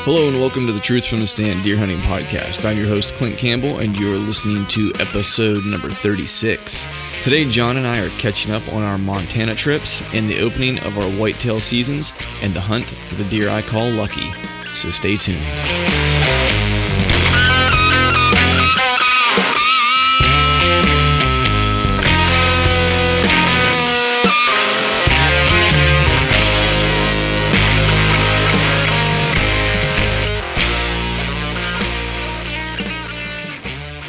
Hello and welcome to the Truth from the Stand Deer Hunting Podcast. I'm your host, Clint Campbell, and you're listening to episode number 36. Today, John and I are catching up on our Montana trips and the opening of our whitetail seasons and the hunt for the deer I call Lucky. So stay tuned.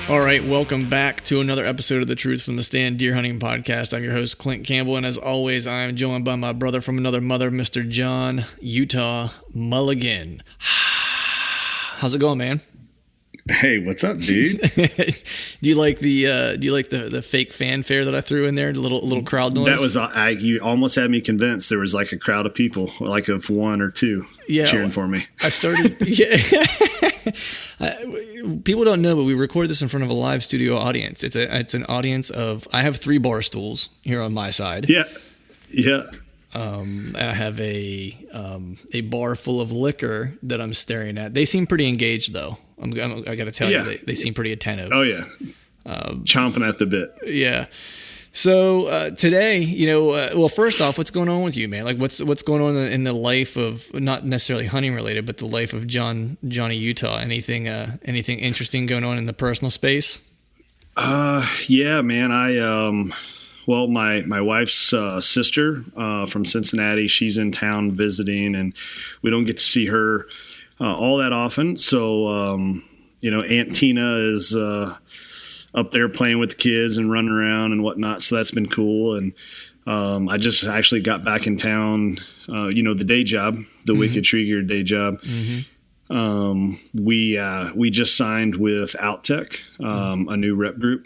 All right, welcome back to another episode of the Truth from the Stand Deer Hunting Podcast. I'm your host, Clint Campbell, and as always, I'm joined by my brother from another mother, Mr. John Utah Mulligan. How's it going, man? Hey, what's up, dude? Do you like the fake fanfare that I threw in there, the little crowd noise? That was you almost had me convinced there was like a crowd of people, like of one or two, cheering for me. I started. People don't know, but we record this in front of a live studio audience. It's an audience of. I have 3 bar stools here on my side. Yeah. I have a bar full of liquor that I'm staring at. They seem pretty engaged, though. I got to tell you, they seem pretty attentive. Oh yeah, chomping at the bit. Yeah. So today, well, first off, what's going on with you, man? Like, what's going on in the life of, not necessarily hunting related, but the life of Johnny Utah? Anything interesting going on in the personal space? Yeah, man. Well, my wife's sister from Cincinnati, she's in town visiting, and we don't get to see her all that often. So, Aunt Tina is up there playing with the kids and running around and whatnot. So that's been cool. And I just actually got back in town, the day job, the Wicked Tree Gear day job. Mm-hmm. We just signed with OutTech, a new rep group.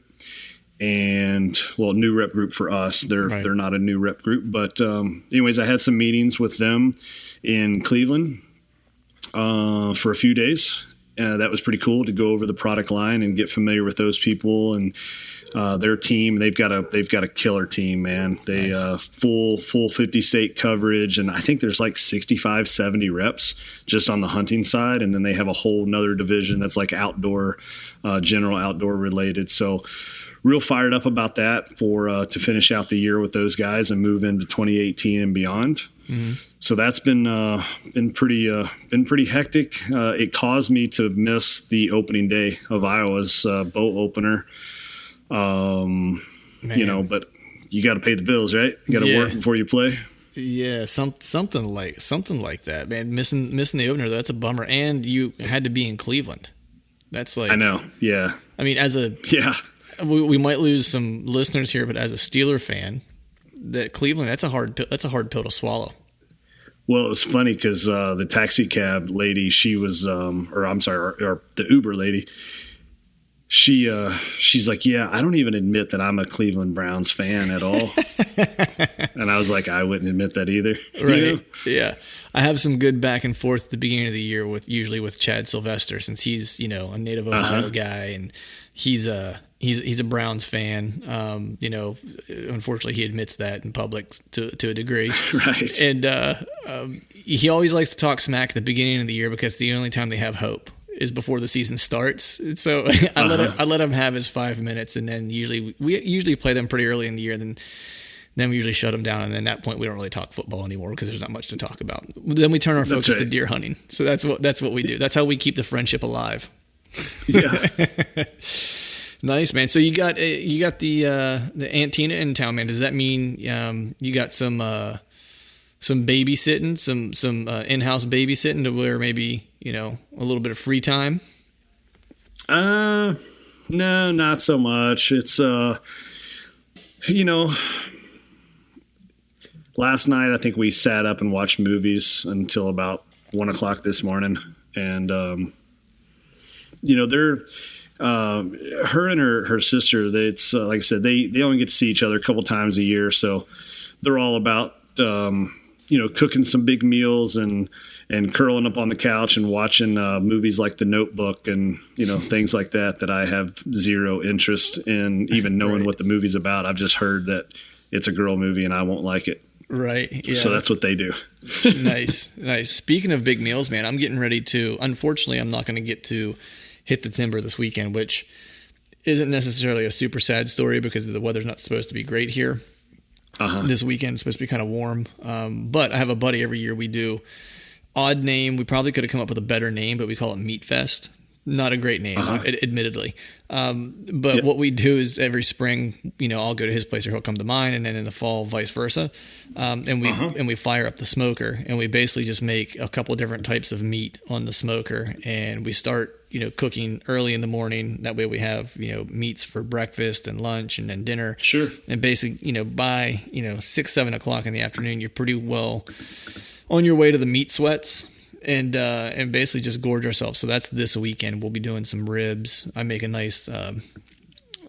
And new rep group for us. They're not a new rep group, but anyways, I had some meetings with them in Cleveland for a few days. That was pretty cool to go over the product line and get familiar with those people and their team. They've got a killer team, man. They nice. Full 50 state coverage, and I think there's like 65, 70 reps just on the hunting side, and then they have a whole nother division that's like outdoor, general outdoor related. So real fired up about that to finish out the year with those guys and move into 2018 and beyond. Mm-hmm. So that's been pretty hectic. It caused me to miss the opening day of Iowa's bow opener. But you got to pay the bills, right? You got to work before you play. Yeah, something like that, man. Missing the opener, that's a bummer. And you had to be in Cleveland. That's like, I know. Yeah. I mean, we might lose some listeners here, but as a Steeler fan, that Cleveland, that's a hard pill to swallow. Well, it's funny because the taxi cab lady, she was, or the Uber lady, she's like, yeah, I don't even admit that I'm a Cleveland Browns fan at all. And I was like, I wouldn't admit that either. Right. Yeah. I have some good back and forth at the beginning of the year usually with Chad Sylvester, since he's, a native Ohio guy, and he's a Browns fan. Unfortunately he admits that in public to a degree. Right. And he always likes to talk smack at the beginning of the year because the only time they have hope is before the season starts. So I let him have his 5 minutes, and then we usually play them pretty early in the year. Then we usually shut him down, and then at that point we don't really talk football anymore because there's not much to talk about. Then we turn our focus to deer hunting. So that's what we do. That's how we keep the friendship alive. Yeah. Nice, man. So you got the Aunt Tina in town, man. Does that mean you got some babysitting, some in-house babysitting to where maybe a little bit of free time? No, not so much. It's last night I think we sat up and watched movies until about 1:00 this morning, and they're. Her and her sister, it's like I said, they only get to see each other a couple times a year, so they're all about cooking some big meals and curling up on the couch and watching movies like The Notebook and things like that I have zero interest in even knowing what the movie's about. I've just heard that it's a girl movie and I won't like it. Right. Yeah. So that's what they do. Nice. Speaking of big meals, man, I'm getting ready to, unfortunately, I'm not going to get to hit the timber this weekend, which isn't necessarily a super sad story because the weather's not supposed to be great here. This weekend it's supposed to be kind of warm. But I have a buddy every year we do odd name. We probably could have come up with a better name, but we call it Meat Fest. Not a great name, admittedly. But what we do is every spring, I'll go to his place or he'll come to mine, and then in the fall, vice versa. And we fire up the smoker, and we basically just make a couple different types of meat on the smoker, and we start, cooking early in the morning. That way we have, meats for breakfast and lunch and then dinner. Sure. And basically, by 6, 7 o'clock in the afternoon, you're pretty well on your way to the meat sweats. And basically just gorge ourselves. So that's this weekend. We'll be doing some ribs. I make a nice,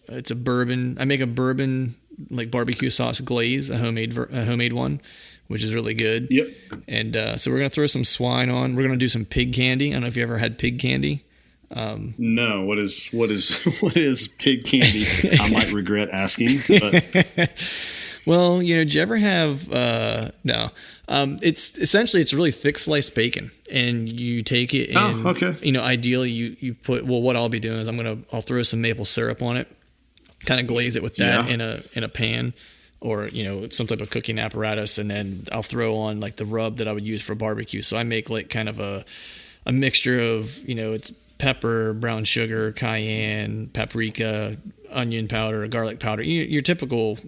it's a bourbon. I make a bourbon like barbecue sauce glaze, a homemade one, which is really good. Yep. And so we're gonna throw some swine on. We're gonna do some pig candy. I don't know if you ever had pig candy. No. What is pig candy? I might regret asking, but. Well, did you ever have, no, it's really thick sliced bacon, and you take it and, ideally you put, what I'll be doing is I'll throw some maple syrup on it, kind of glaze it with that in a pan or, some type of cooking apparatus. And then I'll throw on like the rub that I would use for barbecue. So I make like kind of a mixture of, it's pepper, brown sugar, cayenne, paprika, onion powder, garlic powder, your typical,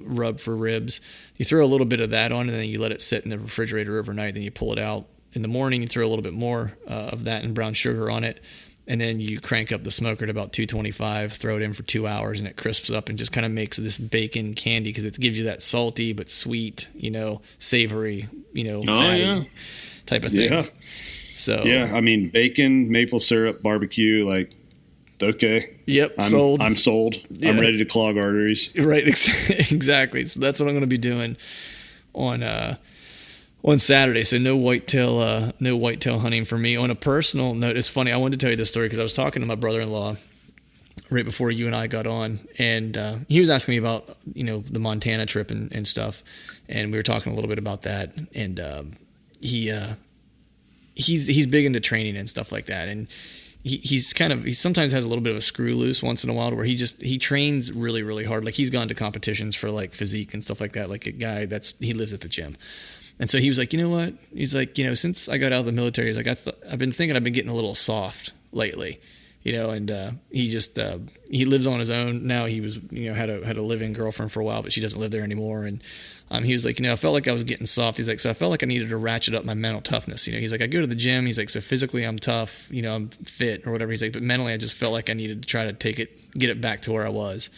rub for ribs. You throw a little bit of that on, and then you let it sit in the refrigerator overnight. Then you pull it out in the morning. You throw a little bit more of that and brown sugar on it, and then you crank up the smoker at about 225. Throw it in for 2 hours, and it crisps up and just kind of makes this bacon candy because it gives you that salty but sweet, savory, fatty type of thing. Yeah. So I mean, bacon, maple syrup, barbecue, like. Okay. Yep. I'm sold. Yeah. I'm ready to clog arteries. Right. Exactly. So that's what I'm going to be doing on Saturday. So no whitetail hunting for me. On a personal note, it's funny. I wanted to tell you this story because I was talking to my brother-in-law right before you and I got on, and he was asking me about the Montana trip and stuff, and we were talking a little bit about that, and he's big into training and stuff like that, and. He sometimes has a little bit of a screw loose once in a while where he trains really, really hard. Like he's gone to competitions for like physique and stuff like that. Like a guy he lives at the gym. And so he was like, you know what? He's like, since I got out of the military, he's like, I've been thinking I've been getting a little soft lately, and he lives on his own now. He was, had a live-in girlfriend for a while, but she doesn't live there anymore. And he was like, I felt like I was getting soft. He's like, so I felt like I needed to ratchet up my mental toughness. He's like, I go to the gym. He's like, so physically I'm tough, I'm fit or whatever. He's like, but mentally I just felt like I needed to try to get it back to where I was.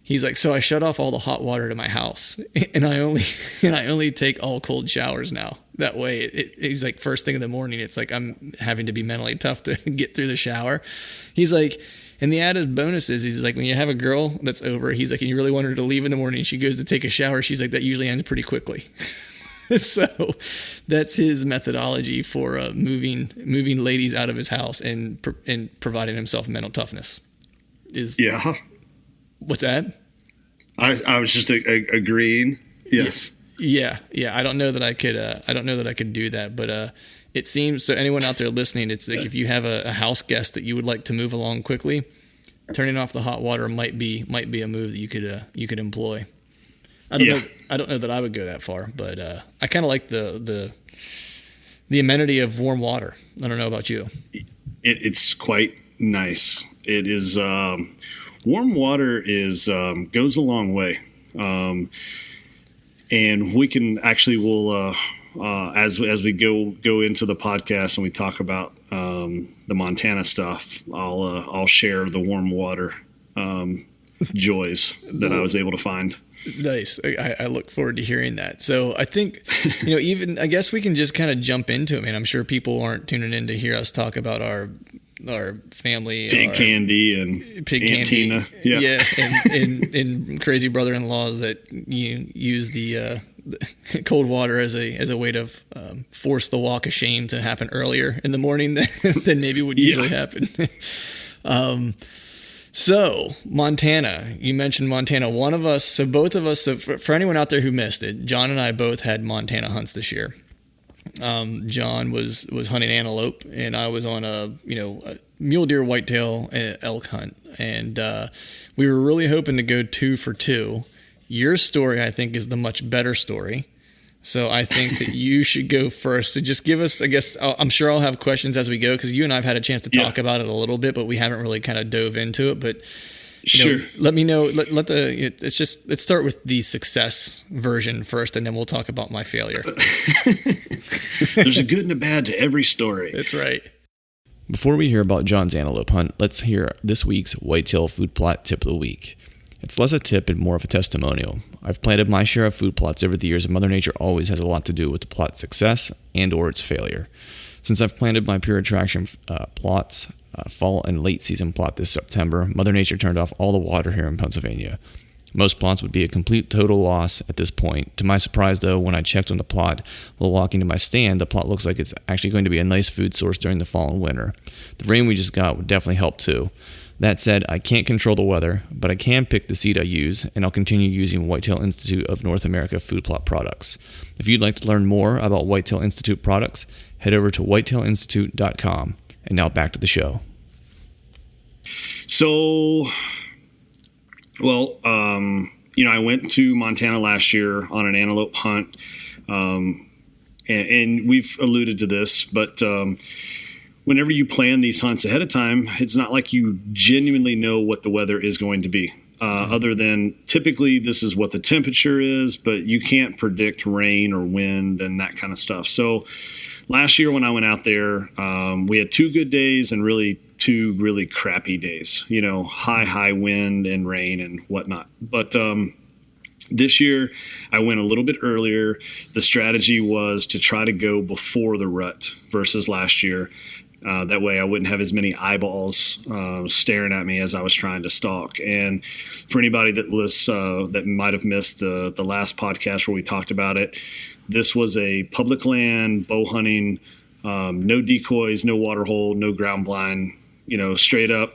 He's like, so I shut off all the hot water to my house, and I only take all cold showers now. That way, he's like, first thing in the morning, it's like I'm having to be mentally tough to get through the shower. He's like, and the added bonus is, he's like, when you have a girl that's over, he's like, and you really want her to leave in the morning, she goes to take a shower. She's like, that usually ends pretty quickly. So that's his methodology for moving ladies out of his house and providing himself mental toughness. What's that? I was just agreeing. Yes. Yeah. I don't know that I could do that, but it seems so. Anyone out there listening, it's like if you have a house guest that you would like to move along quickly, turning off the hot water might be a move that you could employ. I don't know that I would go that far, but I kind of like the amenity of warm water. I don't know about you. It's quite nice. It is. Warm water goes a long way, and we can actually as we go into the podcast and we talk about the Montana stuff, I'll share the warm water joys that I was able to find. Nice. I look forward to hearing that. So I think, I guess we can just kind of jump into it, man. I'm sure people aren't tuning in to hear us talk about our family, pig candy and pig Antina. Yeah. And crazy brother-in-laws that use the cold water as a way to force the walk of shame to happen earlier in the morning than maybe would usually happen. So, Montana, you mentioned Montana. One of us, so both of us, so for anyone out there who missed it, John and I both had Montana hunts this year. John was hunting antelope, and I was on a mule deer, whitetail, elk hunt. And we were really hoping to go 2 for 2. Your story, I think, is the much better story. So I think that you should go first. So just give us, I guess, I'm sure I'll have questions as we go, because you and I have had a chance to talk about it a little bit, but we haven't really kind of dove into it. But let me know. Let's start with the success version first, and then we'll talk about my failure. There's a good and a bad to every story. That's right. Before we hear about John's antelope hunt, let's hear this week's Whitetail Food Plot Tip of the Week. It's less a tip and more of a testimonial. I've planted my share of food plots over the years, and Mother Nature always has a lot to do with the plot's success and or its failure. Since I've planted my pure attraction plots, fall and late season plot this September, Mother Nature turned off all the water here in Pennsylvania. Most plots would be a complete total loss at this point. To my surprise, though, when I checked on the plot while walking to my stand, the plot looks like it's actually going to be a nice food source during the fall and winter. The rain we just got would definitely help too. That said, I can't control the weather, but I can pick the seed I use, and I'll continue using Whitetail Institute of North America food plot products. If you'd like to learn more about Whitetail Institute products, head over to whitetailinstitute.com. And now back to the show. So, I went to Montana last year on an antelope hunt, and we've alluded to this, but whenever you plan these hunts ahead of time, it's not like you genuinely know what the weather is going to be, other than typically this is what the temperature is, but you can't predict rain or wind and that kind of stuff. So last year when I went out there, we had 2 good days and really 2 really crappy days, high wind and rain and whatnot. But this year, I went a little bit earlier. The strategy was to try to go before the rut versus last year. That way I wouldn't have as many eyeballs staring at me as I was trying to stalk. And for anybody that might have missed the last podcast where we talked about it, this was a public land bow hunting, no decoys, no water hole, no ground blind, straight up,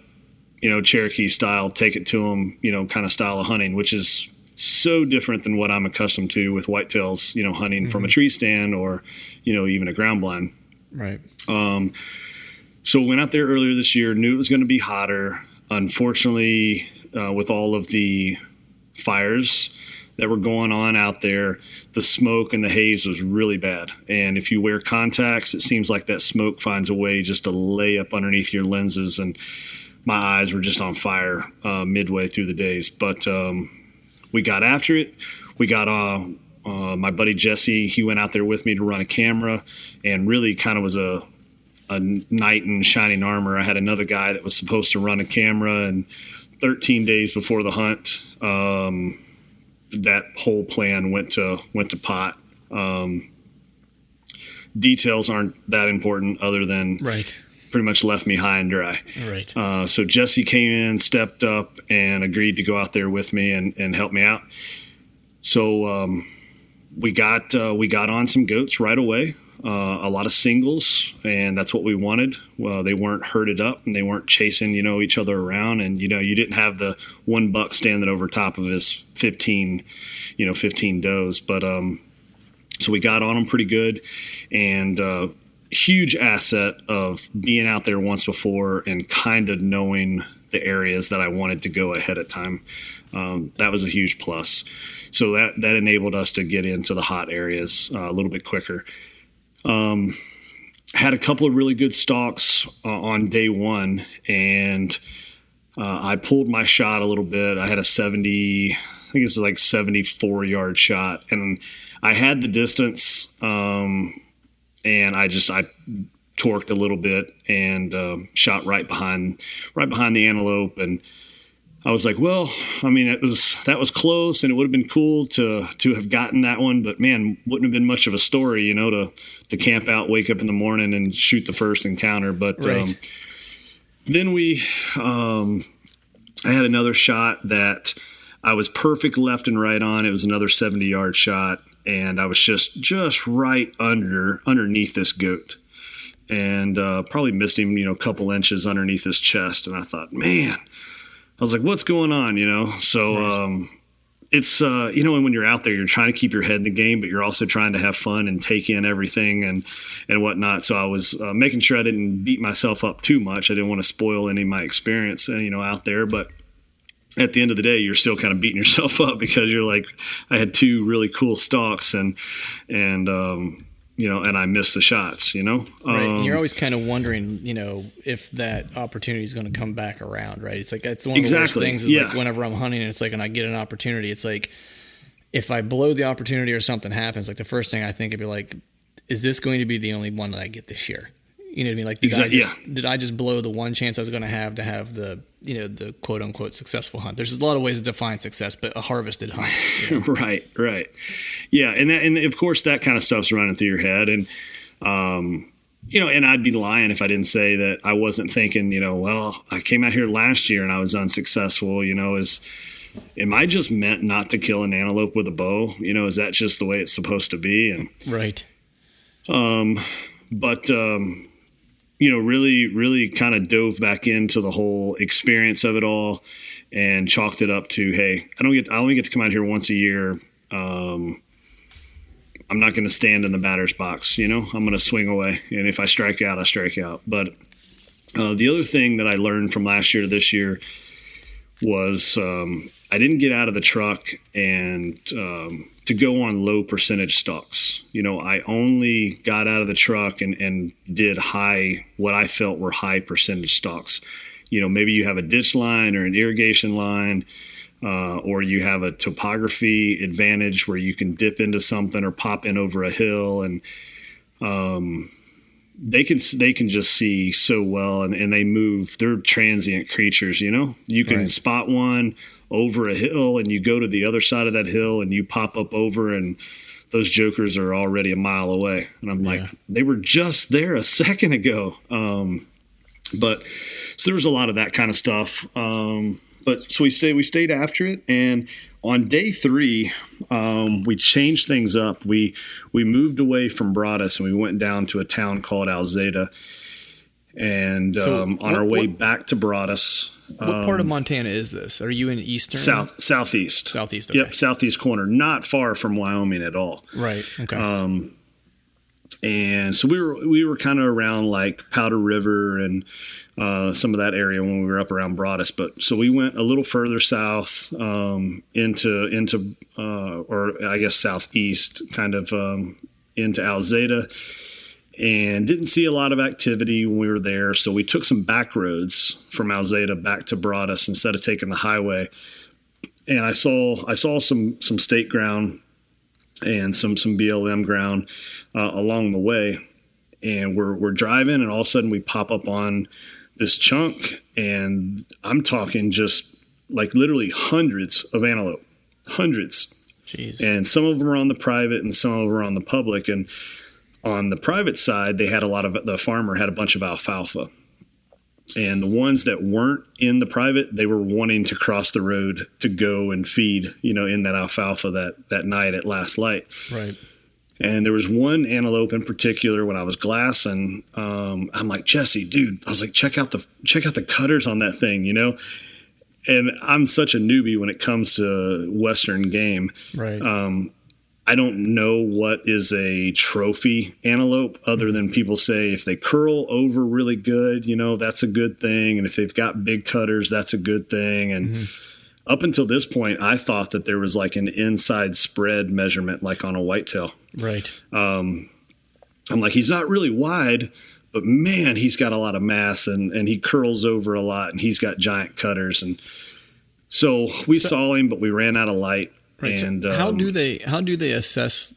Cherokee style, take it to them, kind of style of hunting, which is so different than what I'm accustomed to with whitetails, hunting from a tree stand or, even a ground blind. Right. So went out there earlier this year, knew it was going to be hotter. Unfortunately, with all of the fires that were going on out there, the smoke and the haze was really bad. And if you wear contacts, it seems like that smoke finds a way just to lay up underneath your lenses. And my eyes were just on fire midway through the days. But we got after it. We got my buddy Jesse, he went out there with me to run a camera, and really kind of was a knight in shining armor. I had another guy that was supposed to run a camera, and 13 days before the hunt, that whole plan went to pot. Details aren't that important, other than pretty much left me high and dry. Right. So Jesse came in, stepped up, and agreed to go out there with me and help me out. So we got on some goats right away. A lot of singles, and that's what we wanted. Well, they weren't herded up, and they weren't chasing, each other around. And, you didn't have the one buck standing over top of his 15 does. But so we got on them pretty good, and huge asset of being out there once before and kind of knowing the areas that I wanted to go ahead of time. That was a huge plus. So that enabled us to get into the hot areas a little bit quicker. Had a couple of really good stalks on day one, and I pulled my shot a little bit. I had a 74-yard shot, and I had the distance, and I torqued a little bit and shot right behind the antelope. And I was like, well, I mean, that was close, and it would have been cool to have gotten that one, but man, wouldn't have been much of a story, to camp out, wake up in the morning, and shoot the first encounter. But then I had another shot that I was perfect left and right on. It was another 70-yard shot, and I was just right underneath this goat, and probably missed him, a couple inches underneath his chest. And I thought, man, I was like, what's going on? So, it's, and when you're out there, you're trying to keep your head in the game, but you're also trying to have fun and take in everything and whatnot. So I was making sure I didn't beat myself up too much. I didn't want to spoil any of my experience, out there. But at the end of the day, you're still kind of beating yourself up because you're like, I had 2 really cool stalks and I missed the shots, Right. And you're always kind of wondering, if that opportunity is going to come back around, right? It's like, it's one of the worst things is like whenever I'm hunting and it's like, and I get an opportunity, it's like, if I blow the opportunity or something happens, like the first thing I think would be like, is this going to be the only one that I get this year? You know what I mean? Like, did I just blow the one chance I was going to have the, the quote unquote successful hunt? There's a lot of ways to define success, but a harvested hunt. Right. Yeah. And of course that kind of stuff's running through your head. And, and I'd be lying if I didn't say that I wasn't thinking, well, I came out here last year and I was unsuccessful, am I just meant not to kill an antelope with a bow? Is that just the way it's supposed to be? And right. Really kind of dove back into the whole experience of it all and chalked it up to, hey, I only get to come out here once a year. I'm not going to stand in the batter's box. I'm going to swing away. And if I strike out, I strike out. But the other thing that I learned from last year to this year was I didn't get out of the truck and to go on low percentage stalks. I only got out of the truck and did what I felt were high percentage stalks. Maybe you have a ditch line or an irrigation line, or you have a topography advantage where you can dip into something or pop in over a hill, and they can just see so well, and they move. They're transient creatures. You can spot one over a hill and you go to the other side of that hill and you pop up over and those jokers are already a mile away. And I'm like, they were just there a second ago. But so there was a lot of that kind of stuff. But so we stayed after it. And on day 3, we changed things up. We moved away from Broadus and we went down to a town called Alzada. And on our way back to Broadus. What part of Montana is this? Are you in eastern? Southeast. Southeast, okay. Yep, southeast corner. Not far from Wyoming at all. Right, okay. And so we were kind of around like Powder River and some of that area when we were up around Broadus. But so we went a little further south into or I guess southeast, kind of into Alzada. And didn't see a lot of activity when we were there. So we took some back roads from Alzada back to Broadus instead of taking the highway. And I saw some state ground and some BLM ground along the way. And we're driving and all of a sudden we pop up on this chunk, and I'm talking just like literally hundreds of antelope. Hundreds. Jeez. And some of them are on the private and some of them are on the public. And on the private side, they had the farmer had a bunch of alfalfa. And the ones that weren't in the private, they were wanting to cross the road to go and feed, in that alfalfa that night at last light. Right. And there was one antelope in particular when I was glassing. I'm like, Jesse, dude, I was like, check out the cutters on that thing, And I'm such a newbie when it comes to Western game. Right. I don't know what is a trophy antelope other than people say if they curl over really good, that's a good thing. And if they've got big cutters, that's a good thing. And up until this point, I thought that there was like an inside spread measurement, like on a whitetail. Right. I'm like, he's not really wide, but man, he's got a lot of mass and he curls over a lot and he's got giant cutters. And so we saw him, but we ran out of light. Right. And so how do they assess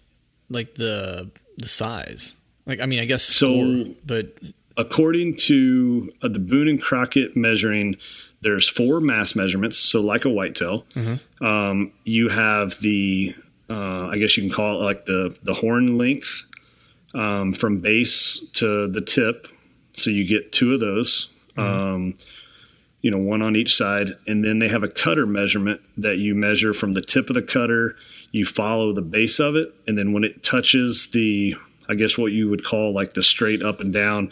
like the size? Like, I mean, I guess score, but according to the Boone and Crockett measuring, there's 4 mass measurements. So like a whitetail, you have the I guess you can call it like the horn length from base to the tip. So you get 2 of those. One on each side. And then they have a cutter measurement that you measure from the tip of the cutter. You follow the base of it. And then when it touches I guess what you would call like the straight up and down,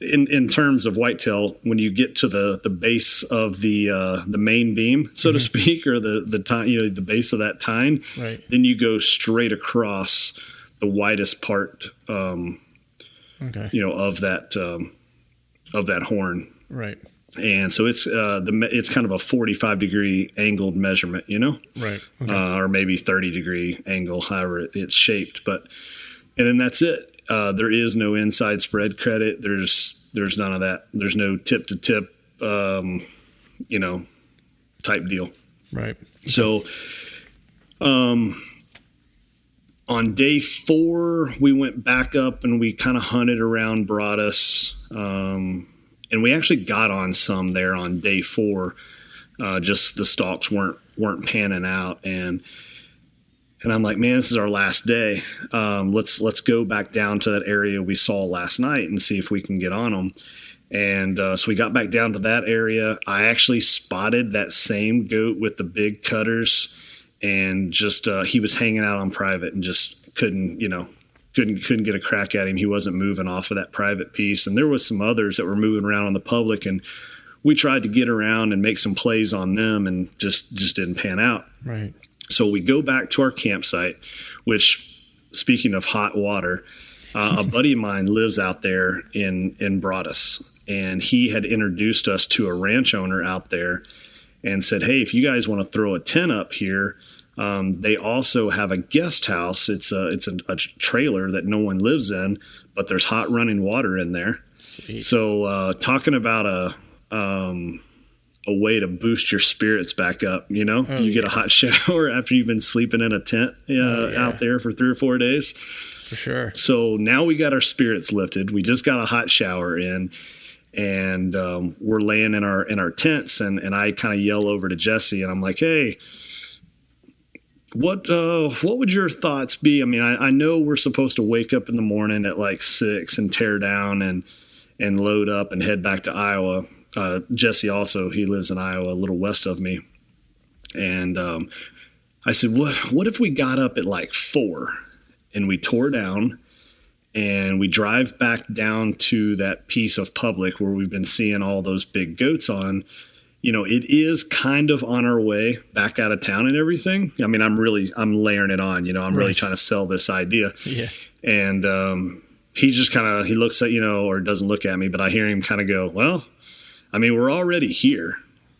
in terms of whitetail, when you get to the base of the main beam, so to speak, or the tine, the base of that tine, right, then you go straight across the widest part, okay, of that horn, right, and so it's it's kind of a 45-degree angled measurement, right, okay. Or maybe 30-degree angle, however it's shaped, and then that's it. There is no inside spread credit. There's none of that. There's no tip to tip, type deal. Right. So, on day 4, we went back up and we kind of hunted around Broadus. And we actually got on some there on day 4. Just the stalks weren't panning out, and I'm like, man, this is our last day. Let's go back down to that area we saw last night and see if we can get on them. And so we got back down to that area. I actually spotted that same goat with the big cutters, and just he was hanging out on private and just couldn't get a crack at him. He wasn't moving off of that private piece. And there was some others that were moving around on the public, and we tried to get around and make some plays on them, and just didn't pan out. Right. So we go back to our campsite, which, speaking of hot water, a buddy of mine lives out there in Broadus, and he had introduced us to a ranch owner out there and said, hey, if you guys want to throw a tent up here, they also have a guest house. It's a trailer that no one lives in, but there's hot running water in there. Sweet. So talking about a way to boost your spirits back up, you get a hot shower after you've been sleeping in a tent out there for 3 or 4 days. For sure. So now we got our spirits lifted. We just got a hot shower in, and we're laying in our tents, and I kind of yell over to Jesse, and I'm like, hey, what would your thoughts be? I mean, I know we're supposed to wake up in the morning at like 6 and tear down and load up and head back to Iowa. Jesse also, he lives in Iowa, a little west of me. And I said, what if we got up at like 4 and we tore down and we drive back down to that piece of public where we've been seeing all those big goats on? It is kind of on our way back out of town and everything. I mean, I'm layering it on, I'm really trying to sell this idea. Yeah. And he just he looks at, or doesn't look at me, but I hear him kind of go, well, I mean, we're already here,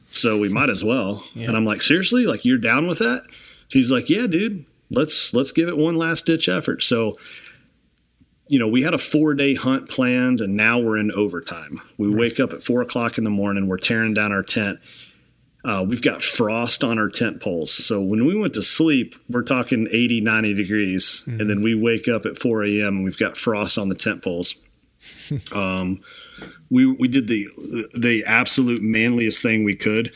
so we might as well. Yeah. And I'm like, seriously? Like, you're down with that? He's like, yeah, dude, let's give it one last ditch effort. So, we had a 4-day hunt planned, and now we're in overtime. We wake up at 4:00 in the morning. We're tearing down our tent. We've got frost on our tent poles. So when we went to sleep, we're talking 80, 90 degrees. Mm-hmm. And then we wake up at 4 a.m. and we've got frost on the tent poles. We did the absolute manliest thing we could.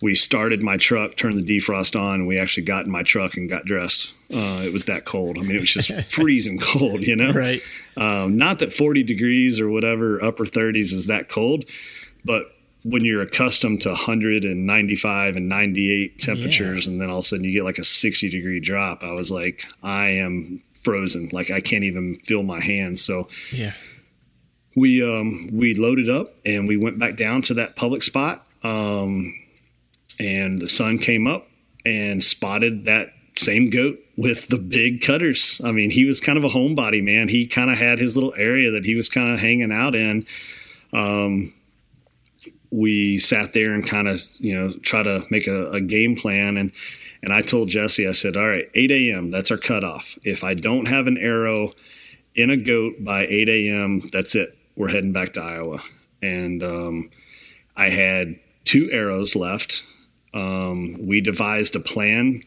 We started my truck, turned the defrost on, and we actually got in my truck and got dressed. It was that cold. I mean, it was just freezing cold, Right. Not that 40 degrees or whatever, upper 30s is that cold, but when you're accustomed to 195 and 98 temperatures, and then all of a sudden you get like a 60-degree drop, I was like, I am frozen. Like, I can't even feel my hands. So yeah. We loaded up and we went back down to that public spot. And the sun came up and spotted that same goat with the big cutters. I mean, he was kind of a homebody, man. He kind of had his little area that he was kind of hanging out in. We sat there and kind of, try to make a game plan. And I told Jesse, I said, all right, 8 a.m., that's our cutoff. If I don't have an arrow in a goat by 8 a.m., that's it. We're heading back to Iowa. And I had 2 arrows left. We devised a plan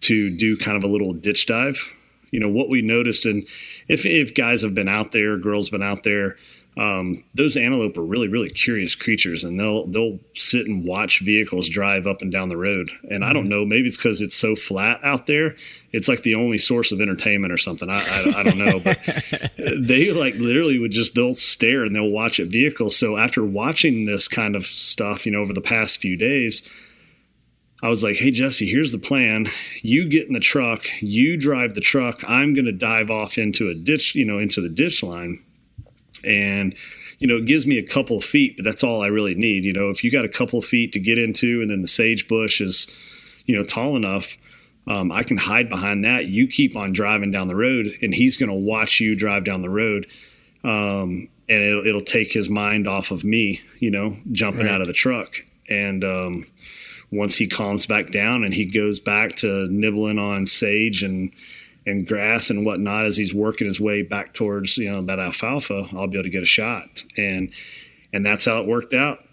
to do kind of a little ditch dive. What we noticed, and if guys have been out there, girls been out there, those antelope are really, really curious creatures, and they'll sit and watch vehicles drive up and down the road. And I don't know, maybe it's because it's so flat out there. It's like the only source of entertainment or something. I don't know, but they like literally they'll stare and they'll watch at vehicles. So after watching this kind of stuff, over the past few days, I was like, hey, Jesse, here's the plan. You get in the truck, you drive the truck. I'm going to dive off into a ditch, into the ditch line. And, it gives me a couple of feet, but that's all I really need. If you got a couple of feet to get into, and then the sage bush is, tall enough, I can hide behind that. You keep on driving down the road, and he's going to watch you drive down the road. And it'll take his mind off of me, jumping out of the truck. And once he calms back down and he goes back to nibbling on sage and grass and whatnot as he's working his way back towards, that alfalfa, I'll be able to get a shot. And that's how it worked out.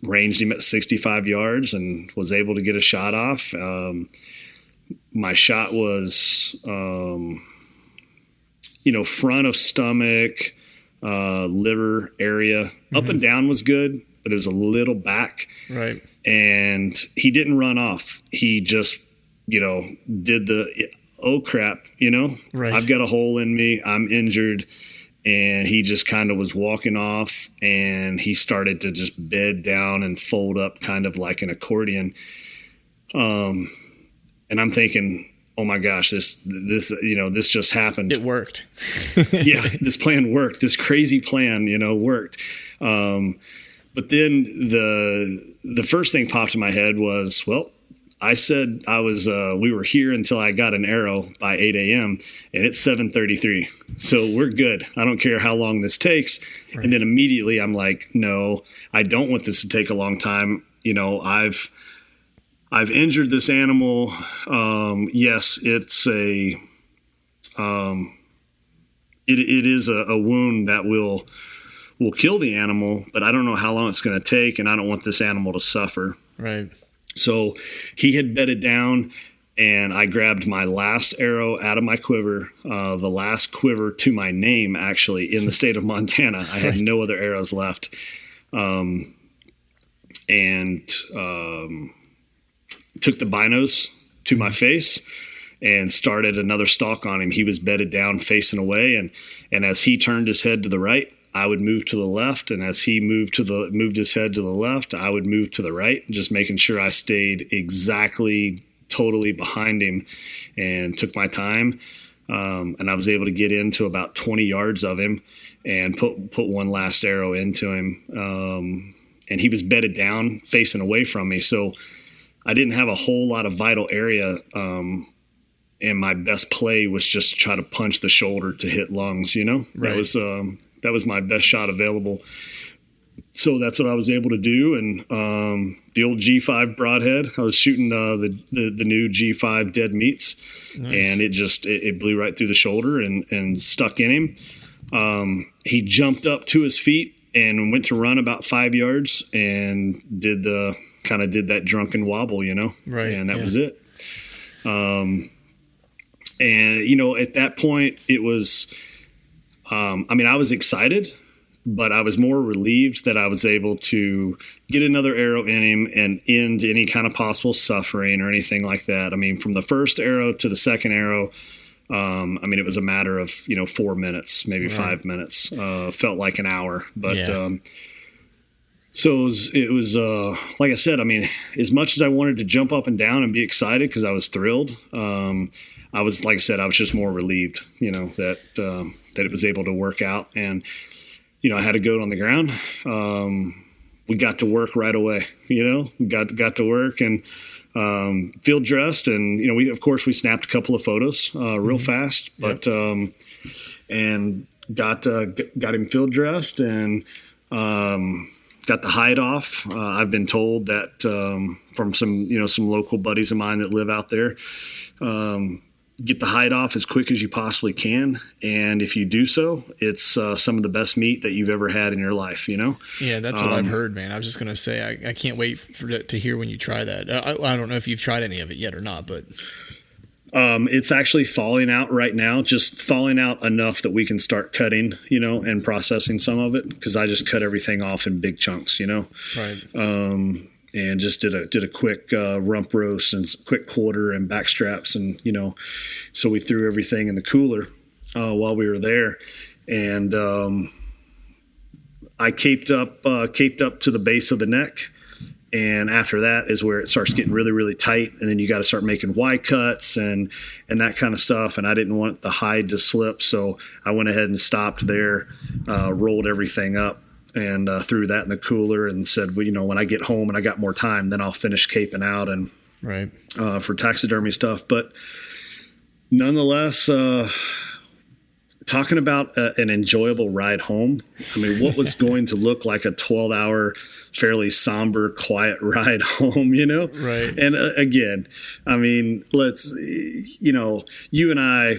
Ranged him at 65 yards and was able to get a shot off. My shot was, front of stomach, liver area. Up and down was good, but it was a little back. Right. And he didn't run off. He just, did the, oh crap, right. I've got a hole in me. I'm injured. And he just kind of was walking off, and he started to just bed down and fold up kind of like an accordion. And I'm thinking, oh my gosh, this just happened. It worked. Yeah, this plan worked. This crazy plan, worked. But then the first thing popped in my head was, well, I said we were here until I got an arrow by 8 a.m. and it's 7:33. So we're good. I don't care how long this takes. Right. And then immediately I'm like, no, I don't want this to take a long time. I've injured this animal. Yes, it's it is a wound that will kill the animal, but I don't know how long it's going to take, and I don't want this animal to suffer. Right. So he had bedded down, and I grabbed my last arrow out of my quiver, the last quiver to my name, actually, in the state of Montana. I had no other arrows left. And took the binos to my face and started another stalk on him. He was bedded down facing away, and as he turned his head to the right, I would move to the left, and as he moved his head to the left, I would move to the right, just making sure I stayed exactly, totally behind him, and took my time. And I was able to get into about 20 yards of him and put one last arrow into him. And he was bedded down, facing away from me, so I didn't have a whole lot of vital area. And my best play was just to try to punch the shoulder to hit lungs. Right. That was my best shot available. So that's what I was able to do. And the old G5 broadhead, I was shooting the new G5 dead meats. Nice. And it blew right through the shoulder and stuck in him. He jumped up to his feet and went to run about 5 yards and did that drunken wobble, Right. And that was it. And at that point it was, I was excited, but I was more relieved that I was able to get another arrow in him and end any kind of possible suffering or anything like that. From the first arrow to the second arrow, it was a matter of, 4 minutes, maybe right. 5 minutes, felt like an hour, but, yeah. So it was like I said, as much as I wanted to jump up and down and be excited because I was thrilled, I was just more relieved, that it was able to work out. And, I had a goat on the ground. We got to work right away, we got to work and field dressed. And, we snapped a couple of photos real fast, but and got him field dressed and got the hide off. I've been told that from some local buddies of mine that live out there, get the hide off as quick as you possibly can. And if you do so, it's some of the best meat that you've ever had in your life, Yeah, that's what I've heard, man. I was just going to say, I can't wait to hear when you try that. I don't know if you've tried any of it yet or not, but... It's actually thawing out right now, just thawing out enough that we can start cutting, and processing some of it, because I just cut everything off in big chunks, Right. And just did a quick rump roast and quick quarter and back straps, and so we threw everything in the cooler while we were there, and I caped up to the base of the neck, And after that is where it starts getting really, really tight. And then you got to start making Y cuts and that kind of stuff. And I didn't want the hide to slip. So I went ahead and stopped there, rolled everything up and threw that in the cooler and said, well, you know, when I get home and I got more time, then I'll finish caping out and for taxidermy stuff. But nonetheless, talking about an enjoyable ride home. I mean, what was going to look like a 12-hour, fairly somber, quiet ride home, you know? Right. And again, I mean, you know, you and I,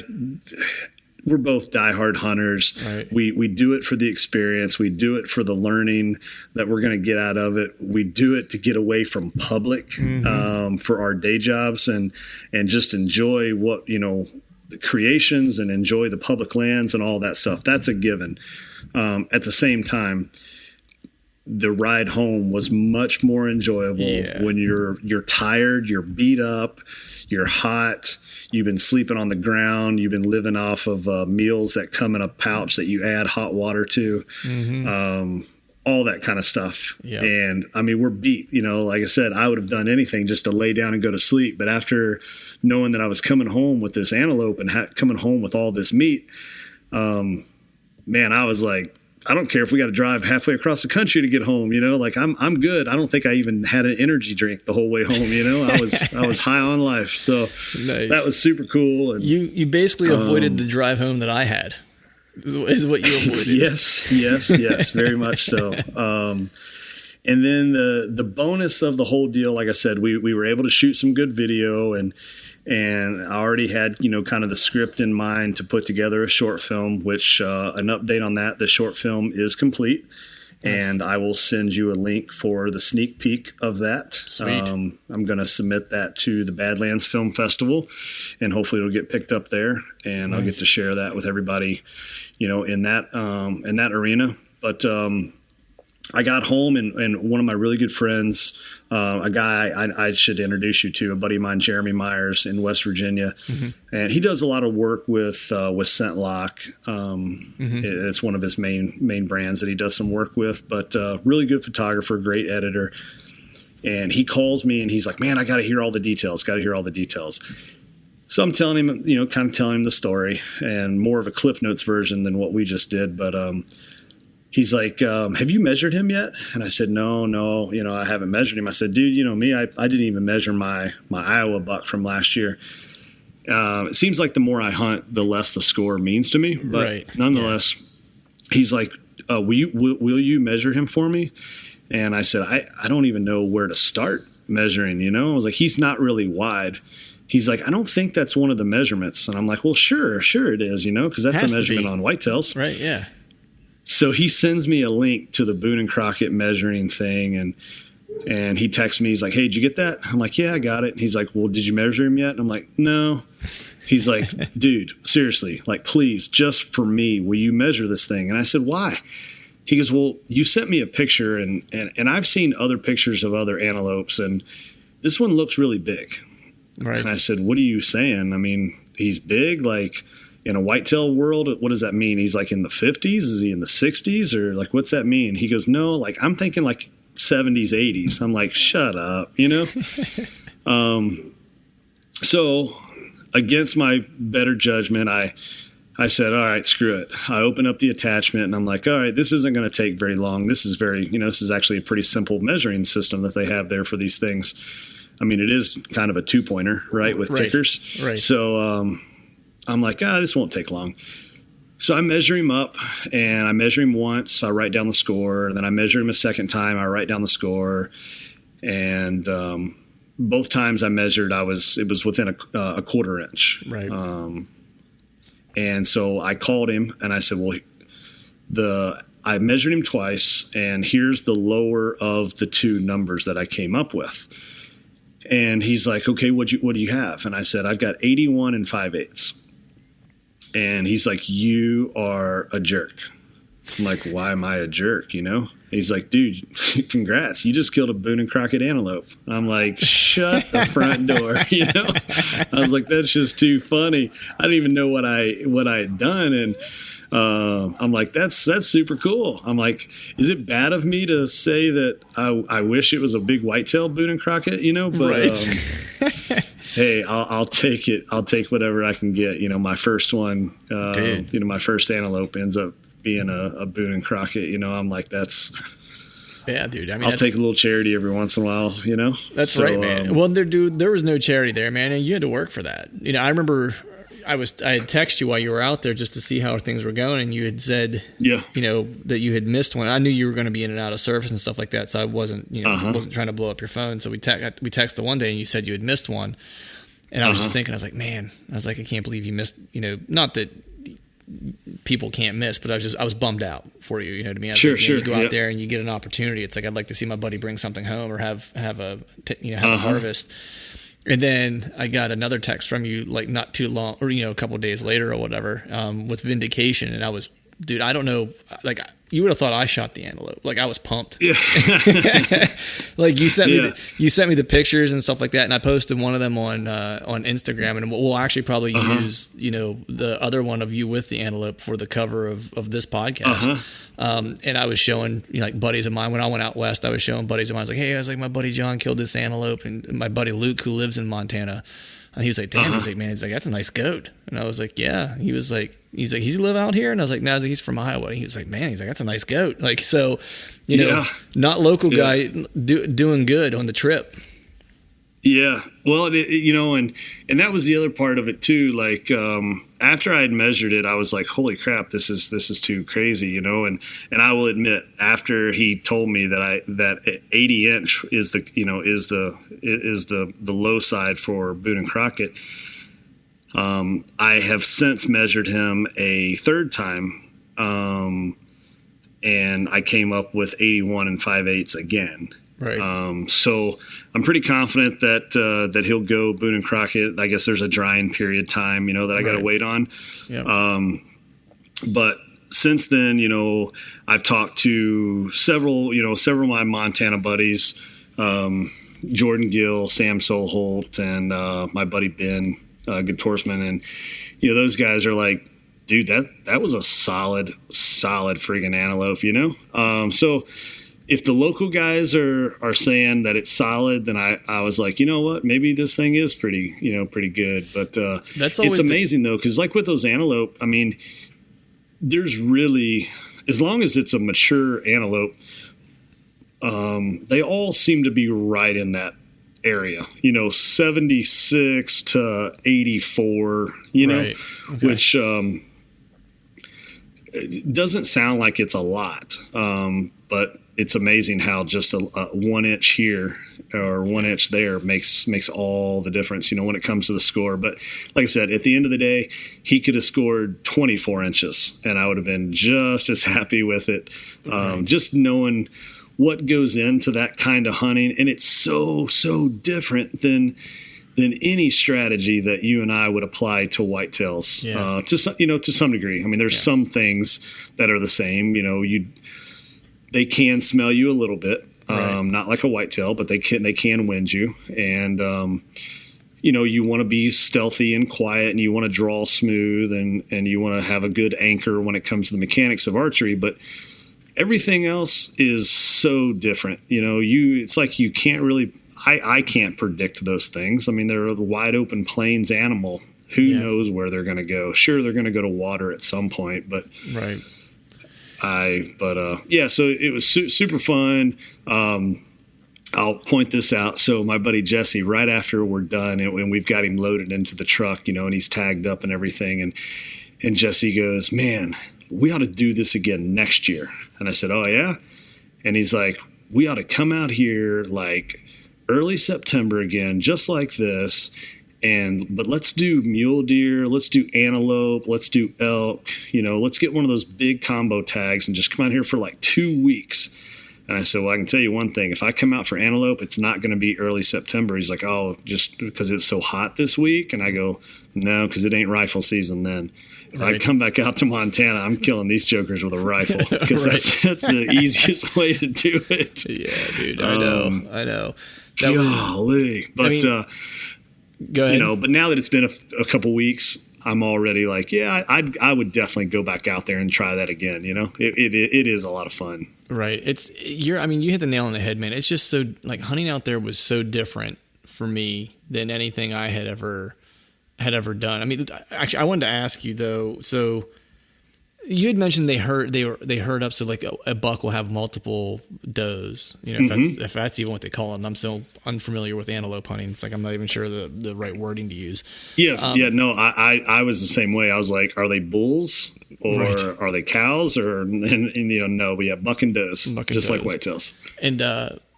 we're both diehard hunters. Right. We do it for the experience. We do it for the learning that we're going to get out of it. We do it to get away from public for our day jobs and just enjoy what, you know, the creations and enjoy the public lands and all that stuff. That's a given. At the same time, the ride home was much more enjoyable when you're tired, you're beat up, you're hot, you've been sleeping on the ground, you've been living off of meals that come in a pouch that you add hot water to, all that kind of stuff. Yep. And I mean, we're beat, you know, like I said, I would have done anything just to lay down and go to sleep. But after knowing that I was coming home with this antelope and coming home with all this meat, man, I was like, I don't care if we got to drive halfway across the country to get home, you know, like I'm good. I don't think I even had an energy drink the whole way home. You know, I was high on life. So that was super cool. And you basically avoided the drive home that I had is what you avoided. Yes. Very much so. And then the bonus of the whole deal, like I said, we were able to shoot some good video and I already had, you know, kind of the script in mind to put together a short film, which an update on that, the short film is complete. Nice. And I will send you a link for the sneak peek of that. Sweet. I'm going to submit that to the Badlands Film Festival and hopefully it'll get picked up there and I'll get to share that with everybody, you know, in that arena. But I got home and one of my really good friends, a guy I should introduce you to, a buddy of mine, Jeremy Myers in West Virginia. And he does a lot of work with ScentLock. It's one of his main brands that he does some work with, but really good photographer, great editor. And he calls me and he's like, man, I got to hear all the details. So I'm telling him, you know, kind of telling him the story and more of a Cliff Notes version than what we just did. But, he's like, have you measured him yet? And I said, no, you know, I haven't measured him. I said, dude, you know me, I didn't even measure my Iowa buck from last year. It seems like the more I hunt, the less the score means to me. But nonetheless, he's like, will you measure him for me? And I said, I don't even know where to start measuring, you know? I was like, he's not really wide. He's like, I don't think that's one of the measurements. And I'm like, well, sure it is, you know, because that's a measurement on whitetails. Right, yeah. So he sends me a link to the Boone and Crockett measuring thing, and he texts me. He's like, hey, did you get that? I'm like, yeah, I got it. And he's like, well, did you measure him yet? And I'm like, no. He's like, dude, seriously, like, please, just for me, will you measure this thing? And I said, why? He goes, well, you sent me a picture, and I've seen other pictures of other antelopes, and this one looks really big. Right. And I said, what are you saying? I mean, he's big, like – in a whitetail world, what does that mean? He's like in the 50s? Is he in the 60s? Or like, what's that mean? He goes, no, like I'm thinking like 70s, 80s. I'm like, shut up, you know? So against my better judgment, I said, all right, screw it. I open up the attachment and I'm like, all right, this isn't going to take very long. This is this is actually a pretty simple measuring system that they have there for these things. I mean, it is kind of a 2-pointer, right? With kickers. Right. So, I'm like, this won't take long. So I measure him up, and I measure him once. I write down the score. And then I measure him a second time. I write down the score. And both times I measured, it was within a quarter inch. Right. And so I called him, and I said, well, I measured him twice, and here's the lower of the two numbers that I came up with. And he's like, okay, what do you have? And I said, I've got 81 and 5/8. And he's like, you are a jerk. I'm like, why am I a jerk, you know? He's like, dude, congrats. You just killed a Boone and Crockett antelope. I'm like, shut the front door, you know? I was like, that's just too funny. I didn't even know what I had done. And I'm like, that's super cool. I'm like, is it bad of me to say that I wish it was a big whitetail Boone and Crockett, but Right. hey, I'll take it. I'll take whatever I can get. My first one, my first antelope ends up being a Boone and Crockett. I'm like, that's. Yeah, dude. I mean, I'll take a little charity every once in a while, That's right, man. Well, there was no charity there, man, and you had to work for that. I remember I had texted you while you were out there just to see how things were going, and you had said, that you had missed one. I knew you were going to be in and out of service and stuff like that, so I wasn't, wasn't trying to blow up your phone. So we texted one day, and you said you had missed one, and I was just thinking, I was like, man, I can't believe you missed. Not that people can't miss, but I was bummed out for you. You know what I mean? Sure. You go out there and you get an opportunity. It's like, I'd like to see my buddy bring something home or have a harvest. And then I got another text from you, like not too long, or a couple of days later or whatever, with vindication. And I was, dude, I don't know, like you would have thought I shot the antelope. Like I was pumped. Yeah. Like you sent me the pictures and stuff like that, and I posted one of them on Instagram, and we'll actually probably use the other one of you with the antelope for the cover of this podcast. And I was showing like buddies of mine when I went out west. I was showing buddies of mine. I was like, hey, my buddy John killed this antelope, and my buddy Luke who lives in Montana. And he was like, damn, he's like, man, that's a nice goat. And I was like, yeah. He's like, does he live out here? And I was like, no, he's from Iowa. And he was like, man, that's a nice goat. Like, so, not local guy doing good on the trip. Yeah. Well, and that was the other part of it too. Like, after I had measured it, I was like, holy crap, this is too crazy, and I will admit, after he told me that 80 inch is the low side for Boone and Crockett, I have since measured him a third time, and I came up with 81 5/8 again. Right. So I'm pretty confident that he'll go Boone and Crockett. I guess there's a drying period time, that I got to wait on. Yeah. But since then, I've talked to several of my Montana buddies, Jordan Gill, Sam Solholt, and my buddy Ben, good horseman, and those guys are like, dude, that was a solid friggin' antelope, So if the local guys are saying that it's solid, then I was like, you know what, maybe this thing is pretty good. But it's amazing though, because like with those antelope, I mean, there's really, as long as it's a mature antelope, they all seem to be right in that area, 76 to 84, right. Okay. Which it doesn't sound like it's a lot, but it's amazing how just a 1 inch here or 1 inch there makes all the difference, when it comes to the score. But like I said, at the end of the day, he could have scored 24 inches and I would have been just as happy with it. Okay. Just knowing what goes into that kind of hunting. And it's so different than any strategy that you and I would apply to whitetails, to some degree. I mean, there's some things that are the same, they can smell you a little bit, right. Not like a whitetail, but they can wind you. And, you want to be stealthy and quiet, and you want to draw smooth, and you want to have a good anchor when it comes to the mechanics of archery. But everything else is so different. It's like you can't really, I can't predict those things. I mean, they're a wide open plains animal. Who knows where they're going to go? Sure, they're going to go to water at some point, but right. So it was super fun. I'll point this out. So my buddy Jesse, right after we're done and we've got him loaded into the truck, and he's tagged up and everything. And Jesse goes, man, we ought to do this again next year. And I said, oh yeah. And he's like, we ought to come out here like early September again, just like this. But let's do mule deer, let's do antelope, let's do elk, let's get one of those big combo tags and just come out here for like 2 weeks. And I said, well, I can tell you one thing. If I come out for antelope, it's not going to be early September. He's like, oh, just because it's so hot this week? And I go, no, because it ain't rifle season then. If I come back out to Montana, I'm killing these jokers with a rifle because that's the easiest way to do it. Yeah, dude, I know. Golly. But, go ahead. But now that it's been a couple weeks, I'm already like, yeah, I would definitely go back out there and try that again. It is a lot of fun. Right. You hit the nail on the head, man. It's just so, like, hunting out there was so different for me than anything I had ever done. I mean, actually, I wanted to ask you though. So you had mentioned they herd up, so like a buck will have multiple does. If that's even what they call them. I'm so unfamiliar with antelope hunting. It's like I'm not even sure the right wording to use. Yeah, no, I was the same way. I was like, are they bulls or are they cows? No, we have buck and does, just like whitetails. And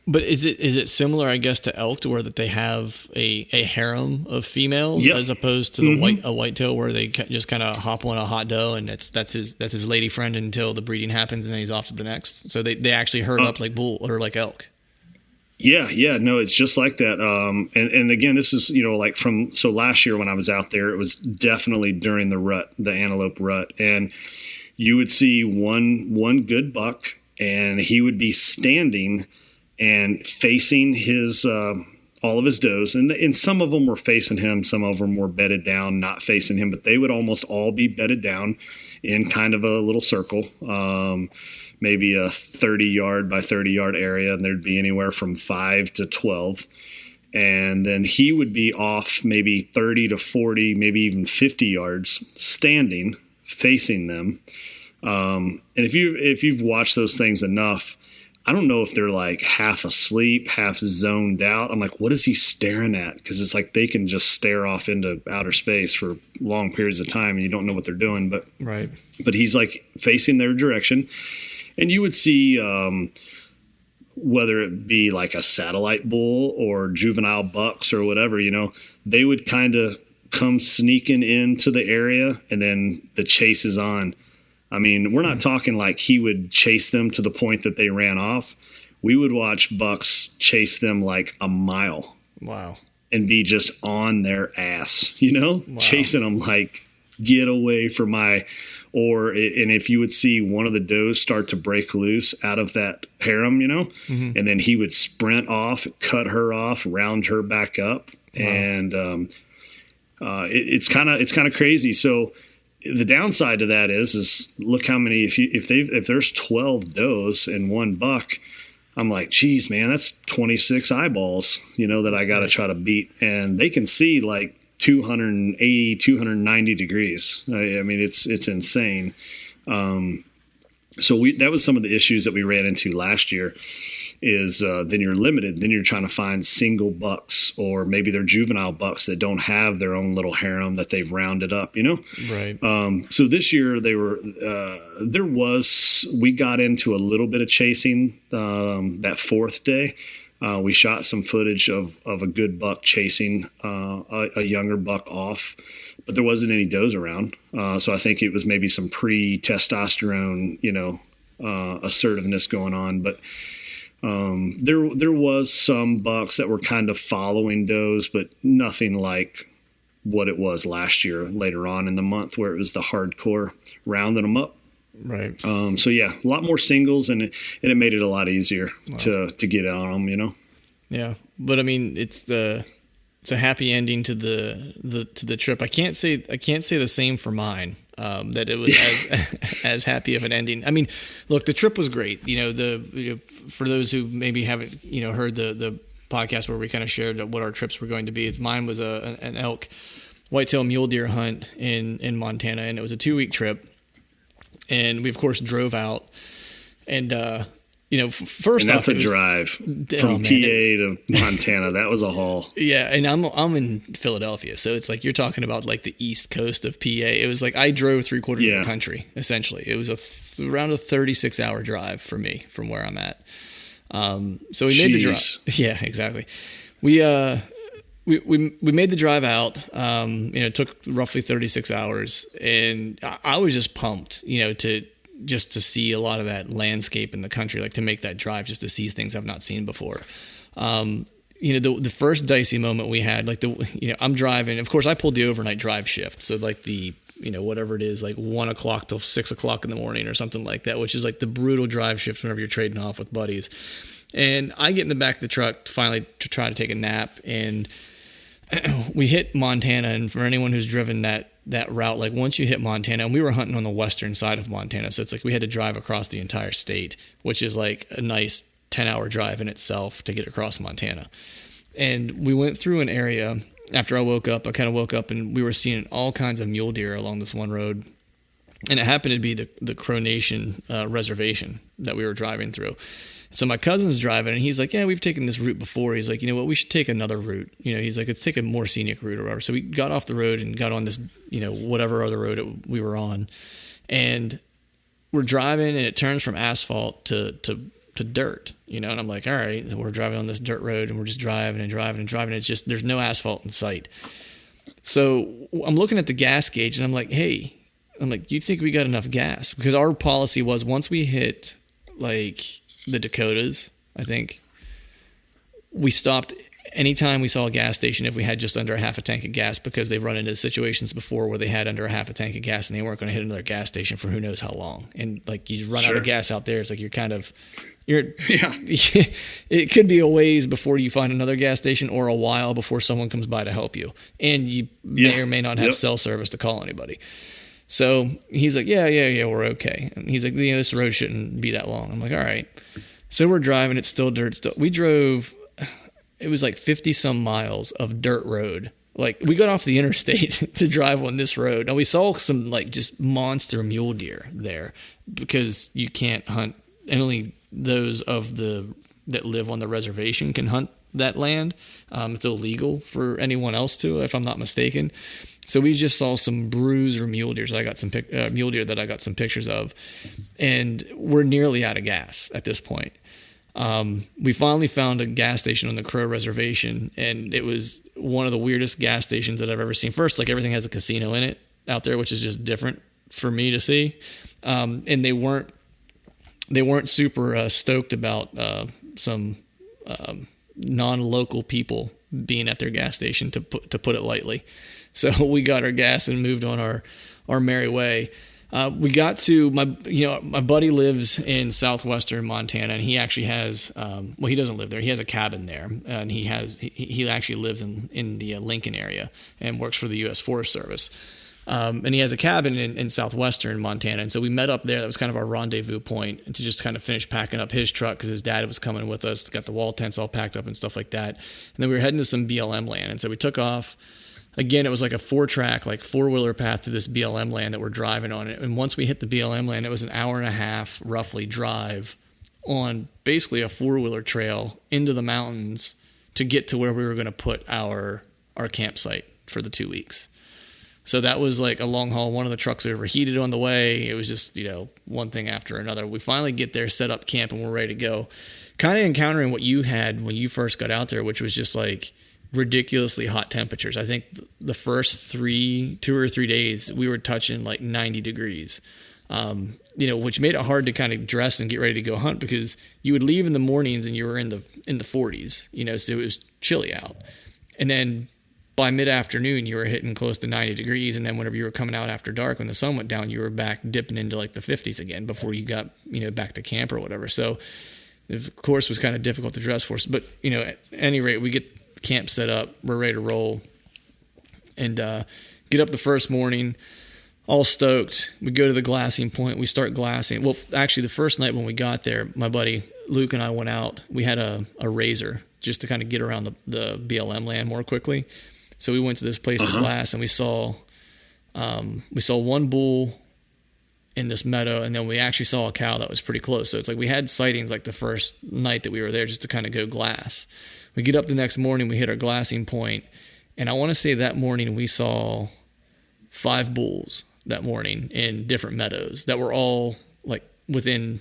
but is it similar, I guess, to elk, to where that they have a harem of females as opposed to a whitetail where they just kind of hop on a hot doe and that's his lady friend until the breeding happens and then he's off to the next. So they actually herd up like bull or like elk. Yeah, no, it's just like that. And again, this is so last year when I was out there, it was definitely during the antelope rut, and you would see one good buck, and he would be standing and facing his all of his does, and some of them were facing him, some of them were bedded down, not facing him, but they would almost all be bedded down in kind of a little circle, maybe a 30-yard by 30-yard area, and there'd be anywhere from 5 to 12. And then he would be off maybe 30 to 40, maybe even 50 yards, standing, facing them. And if you've watched those things enough, I don't know if they're like half asleep, half zoned out. I'm like, what is he staring at? Because it's like they can just stare off into outer space for long periods of time, and you don't know what they're doing. But he's like facing their direction, and you would see whether it be like a satellite bull or juvenile bucks or whatever, they would kind of come sneaking into the area, and then the chase is on. I mean, we're not talking like he would chase them to the point that they ran off. We would watch bucks chase them like a mile. Wow. And be just on their ass, chasing them like, get away from and if you would see one of the does start to break loose out of that harem, and then he would sprint off, cut her off, round her back up. Wow. And it's kind of crazy. So the downside to that is look how many, if there's 12 does and one buck, I'm like, geez, man, that's 26 eyeballs, that I got to try to beat. And they can see like 280, 290 degrees. I mean, it's insane. So that was some of the issues that we ran into last year is then you're limited. Then you're trying to find single bucks, or maybe they're juvenile bucks that don't have their own little harem that they've rounded up, Right. So this year we got into a little bit of chasing that fourth day. We shot some footage of a good buck chasing a younger buck off, but there wasn't any does around. So I think it was maybe some pre-testosterone, assertiveness going on, but there was some bucks that were kind of following does, but nothing like what it was last year later on in the month, where it was the hardcore rounding them up. Right. So yeah, a lot more singles, and it made it a lot easier to get on them, Yeah. But I mean, it's a happy ending to the trip. I can't say the same for mine. That it was as happy of an ending. I mean, look, the trip was great. For those who maybe haven't heard the podcast where we kind of shared what our trips were going to be, mine was an elk whitetail mule deer hunt in Montana, and it was a 2-week trip. And we of course drove out, and first and that's off, a drive from PA to Montana. That was a haul. Yeah, and I'm in Philadelphia, so it's like you're talking about like the east coast of PA. It was like I drove 3/4 of the country essentially. It was around a 36-hour drive for me from where I'm at. So we made the drive. Yeah, exactly. We made the drive out. It took roughly 36 hours, and I was just pumped, to see a lot of that landscape in the country, like to make that drive, just to see things I've not seen before. The first dicey moment we had, like I'm driving. Of course, I pulled the overnight drive shift, so like the whatever it is, like 1 o'clock till 6 o'clock in the morning or something like that, which is like the brutal drive shift whenever you're trading off with buddies. And I get in the back of the truck to try to take a nap, and we hit Montana. And for anyone who's driven that that route, like once you hit Montana, and we were hunting on the western side of Montana, so it's like we had to drive across the entire state, which is like a nice 10-hour drive in itself to get across Montana. And we went through an area. After I kind of woke up and we were seeing all kinds of mule deer along this one road. And it happened to be the Crow Nation reservation that we were driving through. So my cousin's driving, and he's like, yeah, we've taken this route before. He's like, you know what, we should take another route. You know, he's like, let's take a more scenic route or whatever. So we got off the road and got on this, you know, whatever other road we were on. And we're driving, and it turns from asphalt to dirt, you know, and I'm like, all right, so we're driving on this dirt road, and we're just driving and driving and driving. It's just, there's no asphalt in sight. So I'm looking at the gas gauge, and I'm like, hey, you think we got enough gas? Because our policy was once we hit like the Dakotas, I think, we stopped anytime we saw a gas station if we had just under a half a tank of gas, because they've run into situations before where they had under a half a tank of gas and they weren't going to hit another gas station for who knows how long. And like you run out of gas out there, it's like it could be a ways before you find another gas station, or a while before someone comes by to help you. And you may or may not have cell service to call anybody. So he's like, yeah, we're okay. And he's like, you know, this road shouldn't be that long. I'm like, all right. So we're driving. It's still dirt. We drove, it was like 50 some miles of dirt road. Like we got off the interstate to drive on this road. And we saw some like just monster mule deer there, because you can't hunt. Only those that live on the reservation can hunt that land. It's illegal for anyone else to, if I'm not mistaken. So we just saw some bruiser mule deer. So I got some mule deer that I got some pictures of, and we're nearly out of gas at this point. We finally found a gas station on the Crow Reservation, and it was one of the weirdest gas stations that I've ever seen. First, like everything has a casino in it out there, which is just different for me to see. And they weren't super stoked about some non-local people being at their gas station, to put it lightly. So we got our gas and moved on our merry way. We got to my buddy lives in southwestern Montana, and he actually has he doesn't live there. He has a cabin there, and he actually lives in the Lincoln area and works for the U.S. Forest Service. And he has a cabin in southwestern Montana. And so we met up there. That was kind of our rendezvous point, to just kind of finish packing up his truck, because his dad was coming with us, got the wall tents all packed up and stuff like that. And then we were heading to some BLM land. And so we took off. Again, it was like a 4-track, like 4-wheeler path to this BLM land that we're driving on. And once we hit the BLM land, it was an hour and a half roughly drive on basically a 4-wheeler trail into the mountains to get to where we were going to put our campsite for the 2 weeks. So that was like a long haul. One of the trucks overheated on the way. It was just, you know, one thing after another. We finally get there, set up camp, and we're ready to go. Kind of encountering what you had when you first got out there, which was just like ridiculously hot temperatures. I think the first 2 or 3 days we were touching like 90 degrees, which made it hard to kind of dress and get ready to go hunt, because you would leave in the mornings and you were in the 40s, so it was chilly out. And then by mid-afternoon, you were hitting close to 90 degrees. And then whenever you were coming out after dark, when the sun went down, you were back dipping into like the 50s again before you got, back to camp or whatever. So it, of course, was kind of difficult to dress for us. But, at any rate, we get camp set up. We're ready to roll. And get up the first morning, all stoked. We go to the glassing point. We start glassing. Well, actually, the first night when we got there, my buddy Luke and I went out. We had a razor just to kind of get around the BLM land more quickly. So we went to this place to glass, and we saw one bull in this meadow, and then we actually saw a cow that was pretty close. So it's like we had sightings like the first night that we were there just to kind of go glass. We get up the next morning, we hit our glassing point, and I want to say that morning we saw 5 bulls that morning in different meadows that were all like within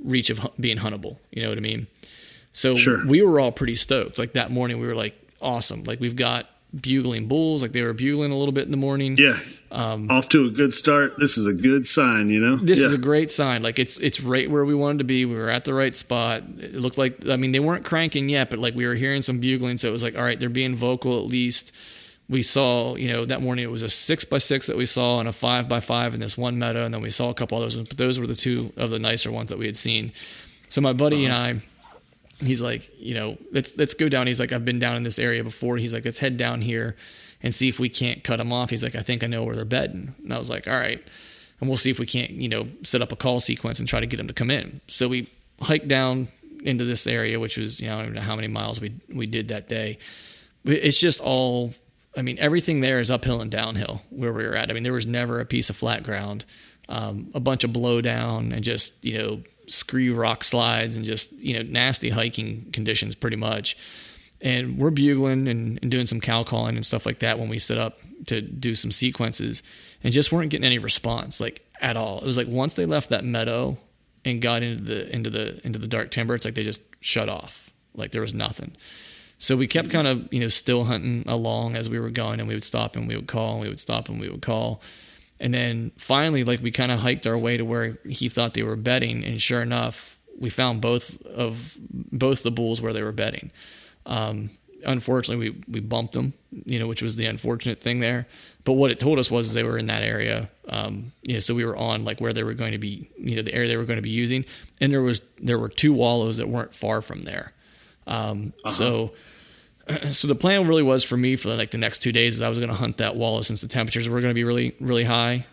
reach of being huntable. You know what I mean? So we were all pretty stoked. Like that morning we were like, awesome. Like we've got bugling bulls, like they were bugling a little bit in the morning. Yeah. Off to a good start. This is a good sign, This is a great sign. Like it's right where we wanted to be. We were at the right spot. It looked like, they weren't cranking yet, but like we were hearing some bugling. So it was like, all right, they're being vocal at least. We saw, that morning it was a 6x6 that we saw and a 5x5 in this one meadow. And then we saw a couple of those, but those were the 2 of the nicer ones that we had seen. So my buddy and I, he's like, let's go down. He's like, I've been down in this area before. He's like, let's head down here and see if we can't cut them off. He's like, I think I know where they're bedding. And I was like, all right. And we'll see if we can't, set up a call sequence and try to get them to come in. So we hiked down into this area, which was, I don't know how many miles we did that day. It's just all, everything there is uphill and downhill where we were at. There was never a piece of flat ground, a bunch of blowdown and just, scree rock slides and just, nasty hiking conditions pretty much. And we're bugling and doing some cow calling and stuff like that when we set up to do some sequences, and just weren't getting any response, like at all. It was like once they left that meadow and got into the dark timber, it's like they just shut off. Like there was nothing. So we kept kind of, still hunting along as we were going, and we would stop and we would call, and we would stop and we would call. And then finally, like we kind of hiked our way to where he thought they were bedding, and sure enough, we found both the bulls where they were bedding. Unfortunately, we bumped them, which was the unfortunate thing there. But what it told us was they were in that area. So we were on like where they were going to be, the area they were going to be using. And there were 2 wallows that weren't far from there. So the plan really was for me for like the next 2 days is I was going to hunt that wallow since the temperatures were going to be really, really high.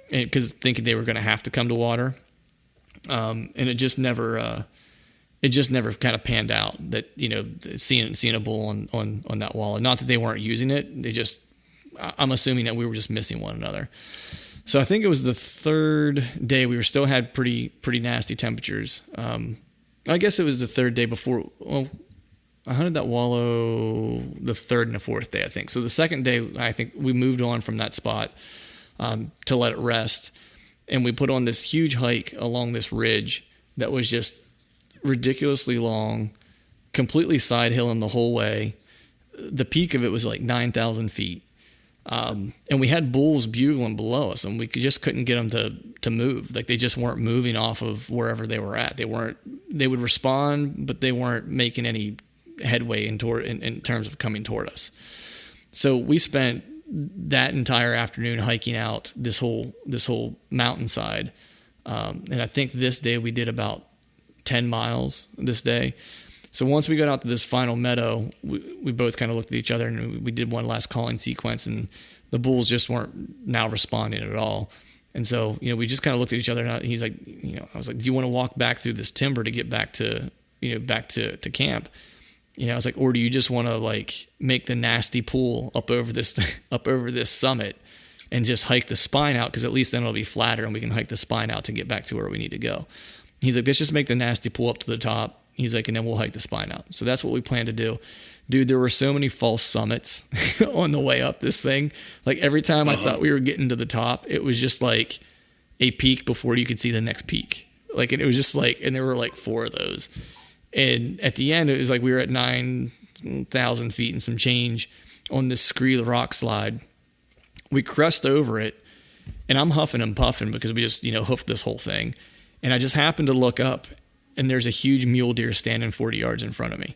Because thinking they were going to have to come to water. And it just never kind of panned out that, seeing a bull on that wallow. Not that they weren't using it. I'm assuming that we were just missing one another. So I think it was the 3rd day we still had pretty nasty temperatures. I guess it was the 3rd day before. Well, I hunted that wallow the 3rd and the 4th day, I think. So the 2nd day, I think we moved on from that spot to let it rest. And we put on this huge hike along this ridge that was just ridiculously long, completely side hilling the whole way. The peak of it was like 9,000 feet. And we had bulls bugling below us, and we just couldn't get them to move. Like they just weren't moving off of wherever they were at. They would respond, but they weren't making any headway in terms of coming toward us. So we spent that entire afternoon hiking out this whole mountainside. And I think this day we did about 10 miles this day. So once we got out to this final meadow, we both kind of looked at each other, and we did one last calling sequence, and the bulls just weren't now responding at all. And so, we just kind of looked at each other, and he's like, I was like, do you want to walk back through this timber to get back to camp? I was like, or do you just want to like make the nasty pool up over this summit and just hike the spine out? Cause at least then it'll be flatter and we can hike the spine out to get back to where we need to go. He's like, let's just make the nasty pool up to the top. He's like, and then we'll hike the spine out. So that's what we plan to do. Dude, there were so many false summits on the way up this thing. Like every time I thought we were getting to the top, it was just like a peak before you could see the next peak. Like, and it was just like, and there were like 4 of those. And at the end, it was like we were at 9,000 feet and some change on this scree rock slide. We crest over it, and I'm huffing and puffing because we just, hoofed this whole thing. And I just happened to look up, and there's a huge mule deer standing 40 yards in front of me.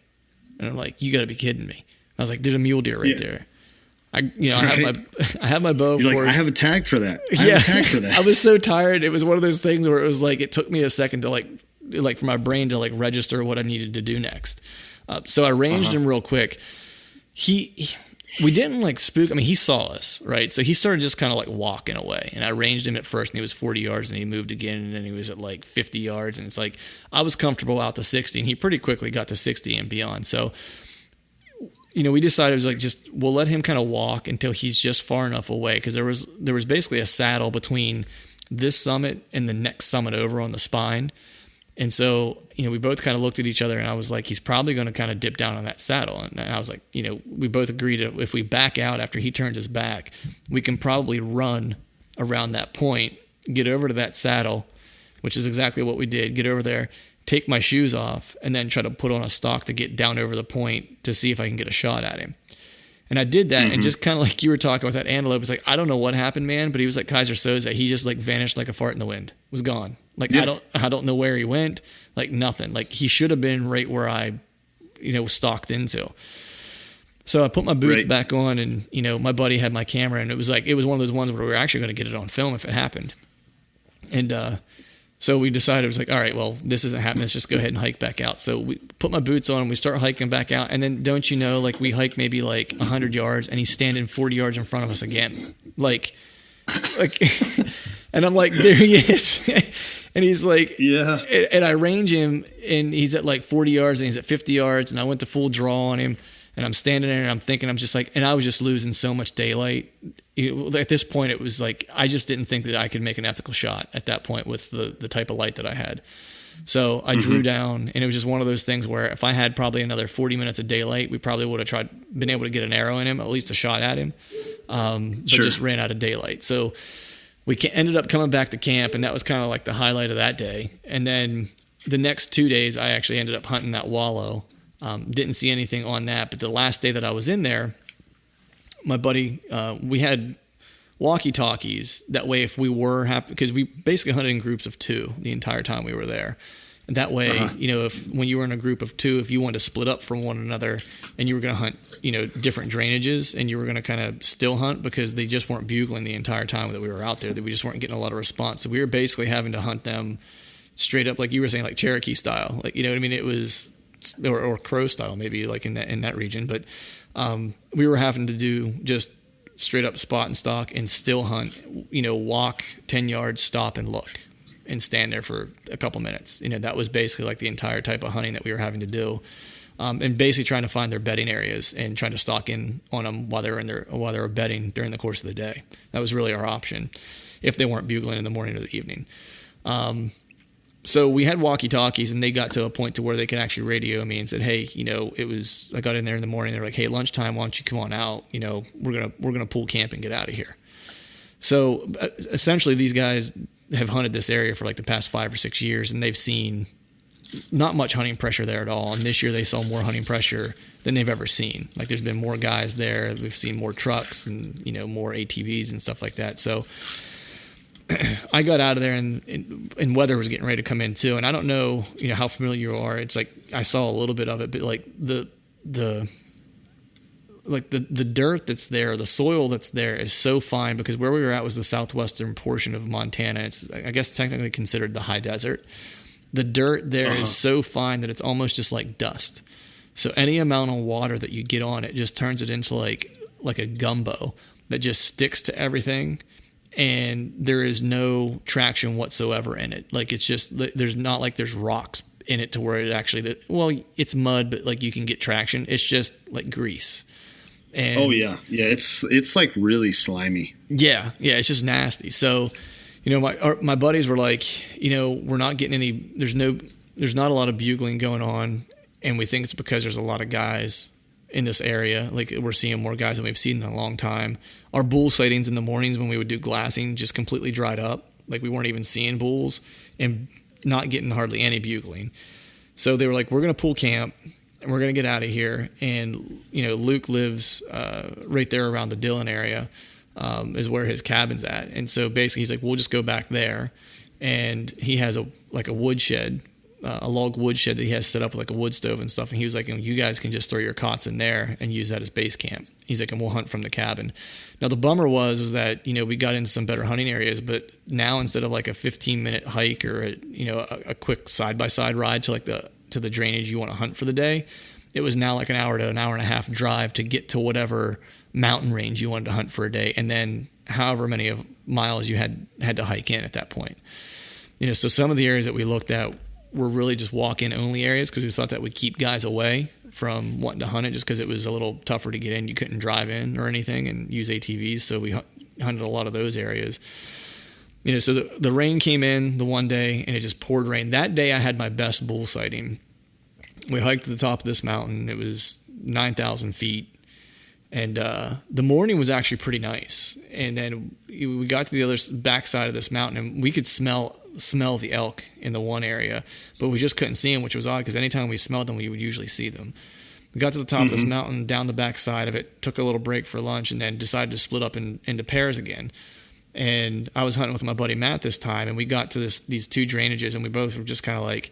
And I'm like, you got to be kidding me. I was like, there's a mule deer right there. I have my bow. You're like, I have a tag for that. I have a tag for that. I was so tired. It was one of those things where it was like, it took me a second to like for my brain to like register what I needed to do next. So I ranged him real quick. We didn't like spook. He saw us, right? So he started just kind of like walking away, and I ranged him at first, and he was 40 yards, and he moved again, and then he was at like 50 yards, and it's like I was comfortable out to 60, and he pretty quickly got to 60 and beyond. So, we decided it was like we'll let him kind of walk until he's just far enough away, because there was basically a saddle between this summit and the next summit over on the spine. And so, we both kind of looked at each other, and I was like, he's probably going to kind of dip down on that saddle. And I was like, we both agreed that if we back out after he turns his back, we can probably run around that point, get over to that saddle, which is exactly what we did. Get over there, take my shoes off, and then try to put on a stalk to get down over the point to see if I can get a shot at him. And I did that, and just kind of like you were talking with that antelope, it's like, I don't know what happened, man, but he was like Kaiser Soze. He just like vanished like a fart in the wind, was gone. Like, yeah. I don't know where he went, like nothing. Like he should have been right where I, stalked into. So I put my boots back on, and, my buddy had my camera, and it was one of those ones where we were actually going to get it on film if it happened. And, So we decided, it was like, all right, well, this isn't happening. Let's just go ahead and hike back out. So we put my boots on and we start hiking back out. And then don't you know, like we hike maybe like 100 yards and he's standing 40 yards in front of us again. Like, and I'm like, there he is. And he's like, yeah. And I range him and he's at like 40 yards and he's at 50 yards. And I went to full draw on him. And I'm standing there and I'm thinking, I'm just like, and I was just losing so much daylight. At this point, it was like, I just didn't think that I could make an ethical shot at that point with the type of light that I had. So I drew down, and it was just one of those things where if I had probably another 40 minutes of daylight, we probably would have been able to get an arrow in him, at least a shot at him. But just ran out of daylight. So we ended up coming back to camp, and that was kind of like the highlight of that day. And then the next 2 days, I actually ended up hunting that wallow. Didn't see anything on that, but the last day that I was in there, my buddy, we had walkie-talkies. That way, if we were happy, because we basically hunted in groups of 2 the entire time we were there. And that way, if when you were in a group of 2, if you wanted to split up from one another and you were going to hunt, different drainages and you were going to kind of still hunt because they just weren't bugling the entire time that we were out there, that we just weren't getting a lot of response. So we were basically having to hunt them straight up, like you were saying, like Cherokee style. Like, what I mean? It was, or Crow style, maybe like in that region. But we were having to do just straight up spot and stalk and still hunt, walk 10 yards, stop and look and stand there for a couple minutes. That was basically like the entire type of hunting that we were having to do. And basically trying to find their bedding areas and trying to stalk in on them while they were bedding during the course of the day. That was really our option if they weren't bugling in the morning or the evening. So we had walkie-talkies, and they got to a point to where they could actually radio me and said, "Hey, I got in there in the morning. They're like, hey, lunchtime, why don't you come on out? We're gonna pull camp and get out of here." So essentially, these guys have hunted this area for like the past 5 or 6 years, and they've seen not much hunting pressure there at all. And this year, they saw more hunting pressure than they've ever seen. Like, there's been more guys there. We've seen more trucks and more ATVs and stuff like that. So I got out of there and weather was getting ready to come in too. And I don't know, how familiar you are. It's like, I saw a little bit of it, but like the dirt that's there, the soil that's there is so fine, because where we were at was the southwestern portion of Montana. It's, I guess, technically considered the high desert. The dirt there is so fine that it's almost just like dust. So any amount of water that you get on it just turns it into like a gumbo that just sticks to everything. And there is no traction whatsoever in it. Like, it's just, there's not like there's rocks in it to where it actually, it's mud, but like you can get traction. It's just like grease. And it's like really slimy. Yeah, it's just nasty. So, my buddies were like, we're not getting any. There's not a lot of bugling going on, and we think it's because there's a lot of guys in this area. Like, we're seeing more guys than we've seen in a long time. Our bull sightings in the mornings when we would do glassing just completely dried up. Like, we weren't even seeing bulls and not getting hardly any bugling. So they were like, we're going to pull camp and we're going to get out of here. And, Luke lives right there around the Dillon area, is where his cabin's at. And so basically he's like, we'll just go back there. And he has a woodshed, a log woodshed that he has set up with like a wood stove and stuff. And he was like, you guys can just throw your cots in there and use that as base camp. He's like, and we'll hunt from the cabin. Now the bummer was that, we got into some better hunting areas, but now instead of like a 15-minute hike or a quick side-by-side ride to the drainage you want to hunt for the day, it was now like an hour to an hour and a half drive to get to whatever mountain range you wanted to hunt for a day. And then however many of miles you had to hike in at that point. So some of the areas that we looked at were really just walk-in only areas, because we thought that would keep guys away from wanting to hunt it, just because it was a little tougher to get in. You couldn't drive in or anything and use ATVs, so we hunted a lot of those areas. So the rain came in the one day, and it just poured rain. That day I had my best bull sighting. We hiked to the top of this mountain. It was 9,000 feet. And the morning was actually pretty nice. And then we got to the other backside of this mountain, and we could smell the elk in the one area, but we just couldn't see them, which was odd, because anytime we smelled them, we would usually see them. We got to the top of this mountain, down the backside of it, took a little break for lunch, and then decided to split up into pairs again. And I was hunting with my buddy Matt this time, and we got to these 2 drainages, and we both were just kind of like,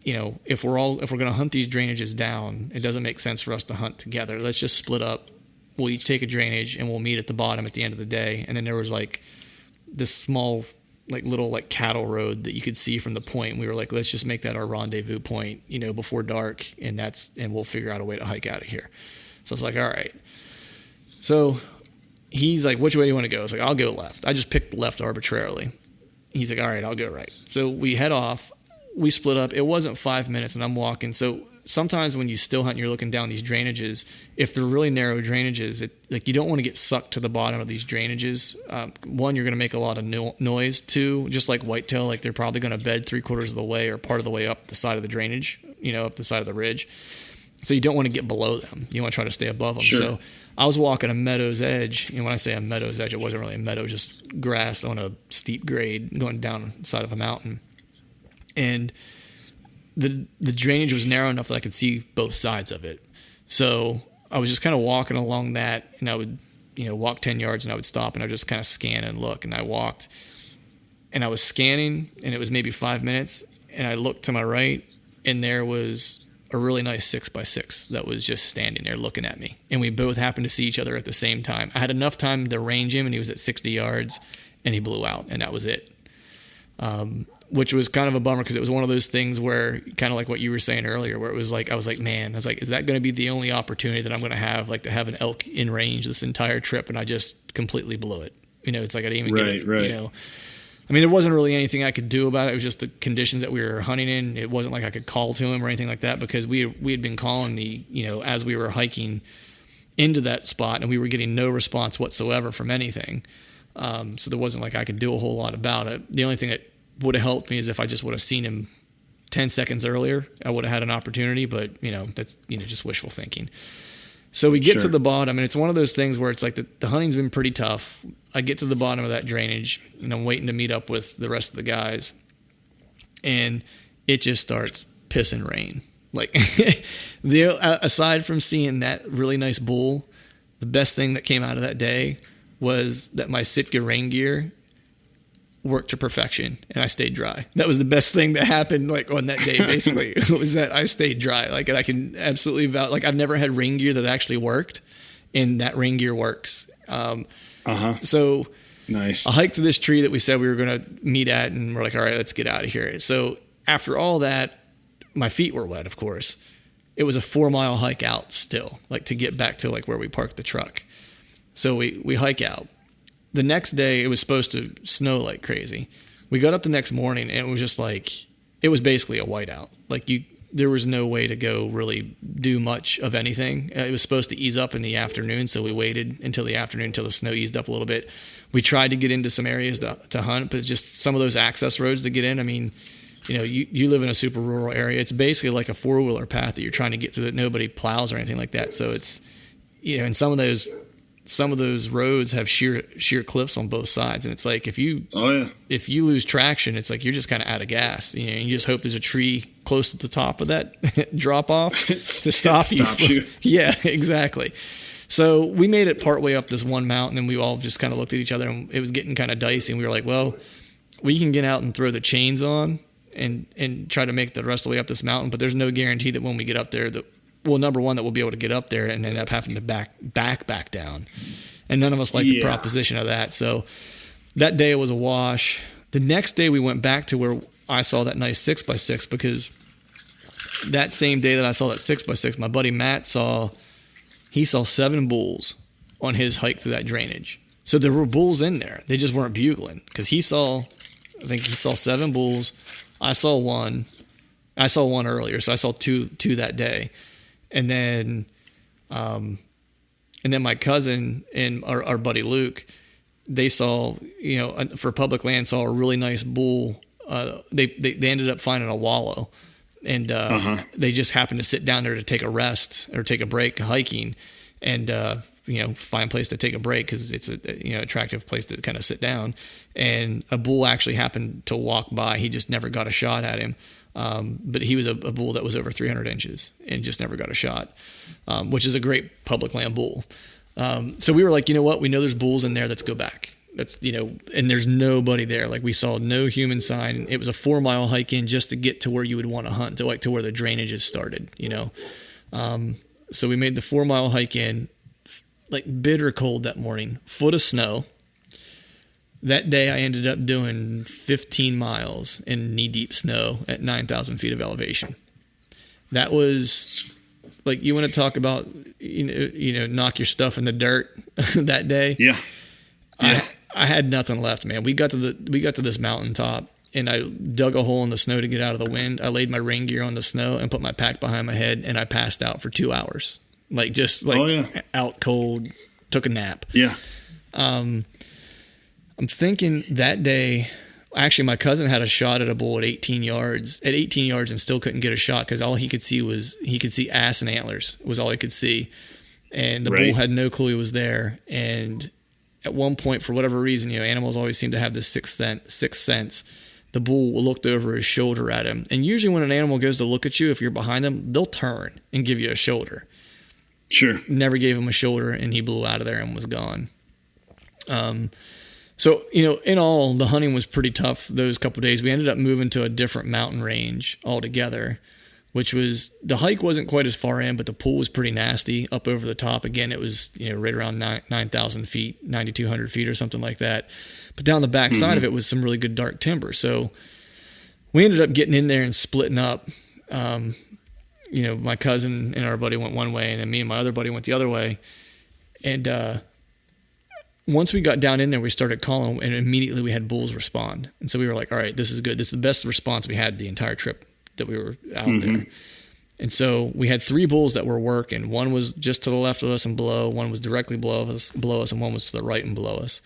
if we're going to hunt these drainages down, it doesn't make sense for us to hunt together. Let's just split up. We'll each take a drainage, and we'll meet at the bottom at the end of the day. And then there was like this small, little like cattle road that you could see from the point. And we were like, let's just make that our rendezvous point, before dark, and we'll figure out a way to hike out of here. So I was like, all right. So he's like, which way do you want to go? I was like, I'll go left. I just picked left arbitrarily. He's like, all right, I'll go right. So we head off. We split up. It wasn't 5 minutes, and I'm walking. So sometimes when you still hunt and you're looking down these drainages, if they're really narrow drainages, you don't want to get sucked to the bottom of these drainages. One, you're going to make a lot of noise. Two, just like whitetail, like they're probably going to bed 3/4 of the way or part of the way up the side of the drainage, up the side of the ridge. So you don't want to get below them. You want to try to stay above them. Sure. So I was walking a meadow's edge. And when I say a meadow's edge, it wasn't really a meadow, just grass on a steep grade going down the side of a mountain. And the drainage was narrow enough that I could see both sides of it. So I was just kind of walking along that, and I would, walk 10 yards and I would stop and I would just kind of scan and look. And I walked and I was scanning, and it was maybe 5 minutes. And I looked to my right, and there was a really nice 6x6 that was just standing there looking at me. And we both happened to see each other at the same time. I had enough time to range him, and he was at 60 yards, and he blew out, and that was it. Which was kind of a bummer, because it was one of those things where, kind of like what you were saying earlier, where it was like, I was like, is that going to be the only opportunity that I'm going to have, like to have an elk in range this entire trip? And I just completely blew it. It's like I didn't even get it, Right. I mean, there wasn't really anything I could do about it. It was just the conditions that we were hunting in. It wasn't like I could call to him or anything like that, because we had been calling as we were hiking into that spot, and we were getting no response whatsoever from anything. So there wasn't like I could do a whole lot about it. The only thing that would have helped me is if I just would have seen him 10 seconds earlier. I would have had an opportunity, but that's just wishful thinking. So we get to the bottom, and it's one of those things where it's like the hunting's been pretty tough. I get to the bottom of that drainage, and I'm waiting to meet up with the rest of the guys, and it just starts pissing rain. Like, aside from seeing that really nice bull, the best thing that came out of that day was that my Sitka rain gear worked to perfection, and I stayed dry. That was the best thing that happened, like, on that day, basically, was that I stayed dry. Like, and I can absolutely vouch, like, I've never had rain gear that actually worked, and that rain gear works. So nice. I hiked to this tree that we said we were going to meet at, and we're like, all right, let's get out of here. So after all that, my feet were wet, of course. It was a 4-mile hike out still, like, to get back to like where we parked the truck. So we hike out. The next day, it was supposed to snow like crazy. We got up the next morning, and it was just like, it was basically a whiteout. Like, there was no way to go really do much of anything. It was supposed to ease up in the afternoon, so we waited until the afternoon until the snow eased up a little bit. We tried to get into some areas to hunt, but just some of those access roads to get in. I mean, you live in a super rural area. It's basically like a 4-wheeler path that you're trying to get through that nobody plows or anything like that. So it's, and some of those roads have sheer cliffs on both sides, and it's like if you lose traction, it's like you're just kind of out of gas. You just hope there's a tree close to the top of that drop off to stop you. Yeah, exactly. So we made it partway up this one mountain, and we all just kind of looked at each other, and it was getting kind of dicey. And we were like, well, we can get out and throw the chains on and try to make the rest of the way up this mountain, but there's no guarantee that when we get up there number one, that we'll be able to get up there and end up having to back down. And none of us liked the proposition of that. So that day it was a wash. The next day we went back to where I saw that nice 6x6, because that same day that I saw that 6x6, my buddy Matt saw 7 bulls on his hike through that drainage. So there were bulls in there. They just weren't bugling, because I think he saw 7 bulls. I saw one earlier. So I saw two that day. And then my cousin and our buddy Luke, they saw, for public land, saw a really nice bull. They ended up finding a wallow, and they just happened to sit down there to take a rest or take a break hiking, and find a place to take a break, because it's a attractive place to kind of sit down. And a bull actually happened to walk by. He just never got a shot at him. But he was a bull that was over 300 inches and just never got a shot, which is a great public land bull. So we were like, you know what? We know there's bulls in there. Let's go back. And there's nobody there. Like, we saw no human sign. It was a 4-mile hike in just to get to where you would want to hunt, to where the drainages started, So we made the 4-mile hike in, like, bitter cold that morning, foot of snow. That day I ended up doing 15 miles in knee-deep snow at 9,000 feet of elevation. That was, like, you want to talk about, knock your stuff in the dirt that day? Yeah. I had nothing left, man. We got to this mountaintop, and I dug a hole in the snow to get out of the wind. I laid my rain gear on the snow and put my pack behind my head, and I passed out for 2 hours. Out cold, took a nap. Yeah. I'm thinking that day, actually, my cousin had a shot at a bull at 18 yards and still couldn't get a shot because all he could see ass and antlers was all he could see. And the bull had no clue he was there. And at one point, for whatever reason, animals always seem to have this sixth sense. The bull looked over his shoulder at him. And usually when an animal goes to look at you, if you're behind them, they'll turn and give you a shoulder. Sure. Never gave him a shoulder, and he blew out of there and was gone. So, in all, the hunting was pretty tough those couple of days. We ended up moving to a different mountain range altogether, which was, the hike wasn't quite as far in, but the pool was pretty nasty up over the top. Again, it was, right around 9,000 feet, 9,200 feet or something like that. But down the back side of it was some really good dark timber. So we ended up getting in there and splitting up. My cousin and our buddy went one way, and then me and my other buddy went the other way. And, once we got down in there, we started calling, and immediately we had bulls respond. And so we were like, all right, this is good. This is the best response we had the entire trip that we were out there. And so we had 3 bulls that were working. One was just to the left of us and below. One was directly below us, and one was to the right and below us.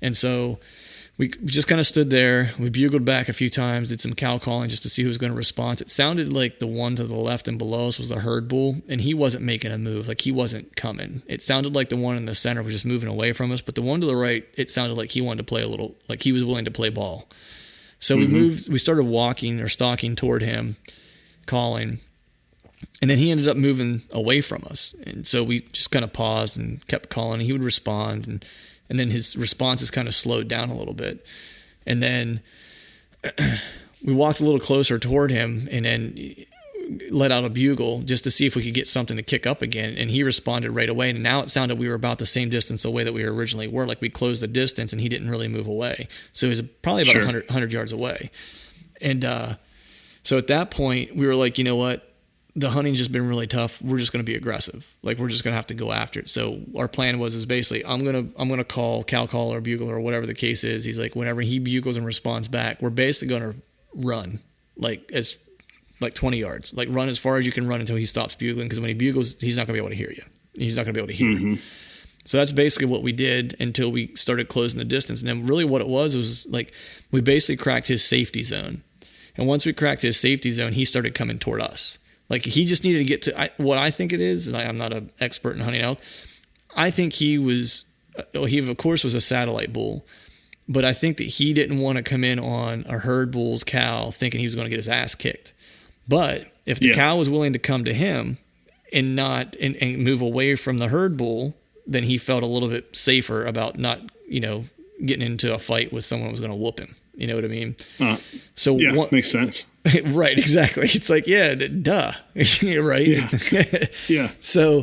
And so we just kind of stood there. We bugled back a few times, did some cow calling just to see who was going to respond. It sounded like the one to the left and below us was the herd bull, and he wasn't making a move. Like, he wasn't coming. It sounded like the one in the center was just moving away from us, but the one to the right, it sounded like he wanted to play a little, like he was willing to play ball. So we started walking or stalking toward him, calling, and then he ended up moving away from us. And so we just kind of paused and kept calling, and he would respond, and then his responses kind of slowed down a little bit. And then we walked a little closer toward him and then let out a bugle just to see if we could get something to kick up again. And he responded right away. And now it sounded we were about the same distance away that we originally were. Like, we closed the distance and he didn't really move away. So he was probably about 100 yards away. And so at that point, we were like, you know what? The hunting's just been really tough. We're just going to be aggressive. Like, we're just going to have to go after it. So our plan is basically, I'm going to call, cow call or bugle or whatever the case is. He's like, whenever he bugles and responds back, we're basically going to run like 20 yards, like run as far as you can run until he stops bugling. Cause when he bugles, he's not gonna be able to hear you. He's not gonna be able to hear you. So that's basically what we did until we started closing the distance. And then really what it was like, we basically cracked his safety zone. And once we cracked his safety zone, he started coming toward us. Like, he just needed to get to what I think it is. And I'm not an expert in hunting elk. I think he of course was a satellite bull, but I think that he didn't want to come in on a herd bull's cow thinking he was going to get his ass kicked. But if the cow was willing to come to him and not and move away from the herd bull, then he felt a little bit safer about not, getting into a fight with someone who was going to whoop him. You know what I mean? So makes sense. Right, exactly. It's like, duh, right? Yeah. So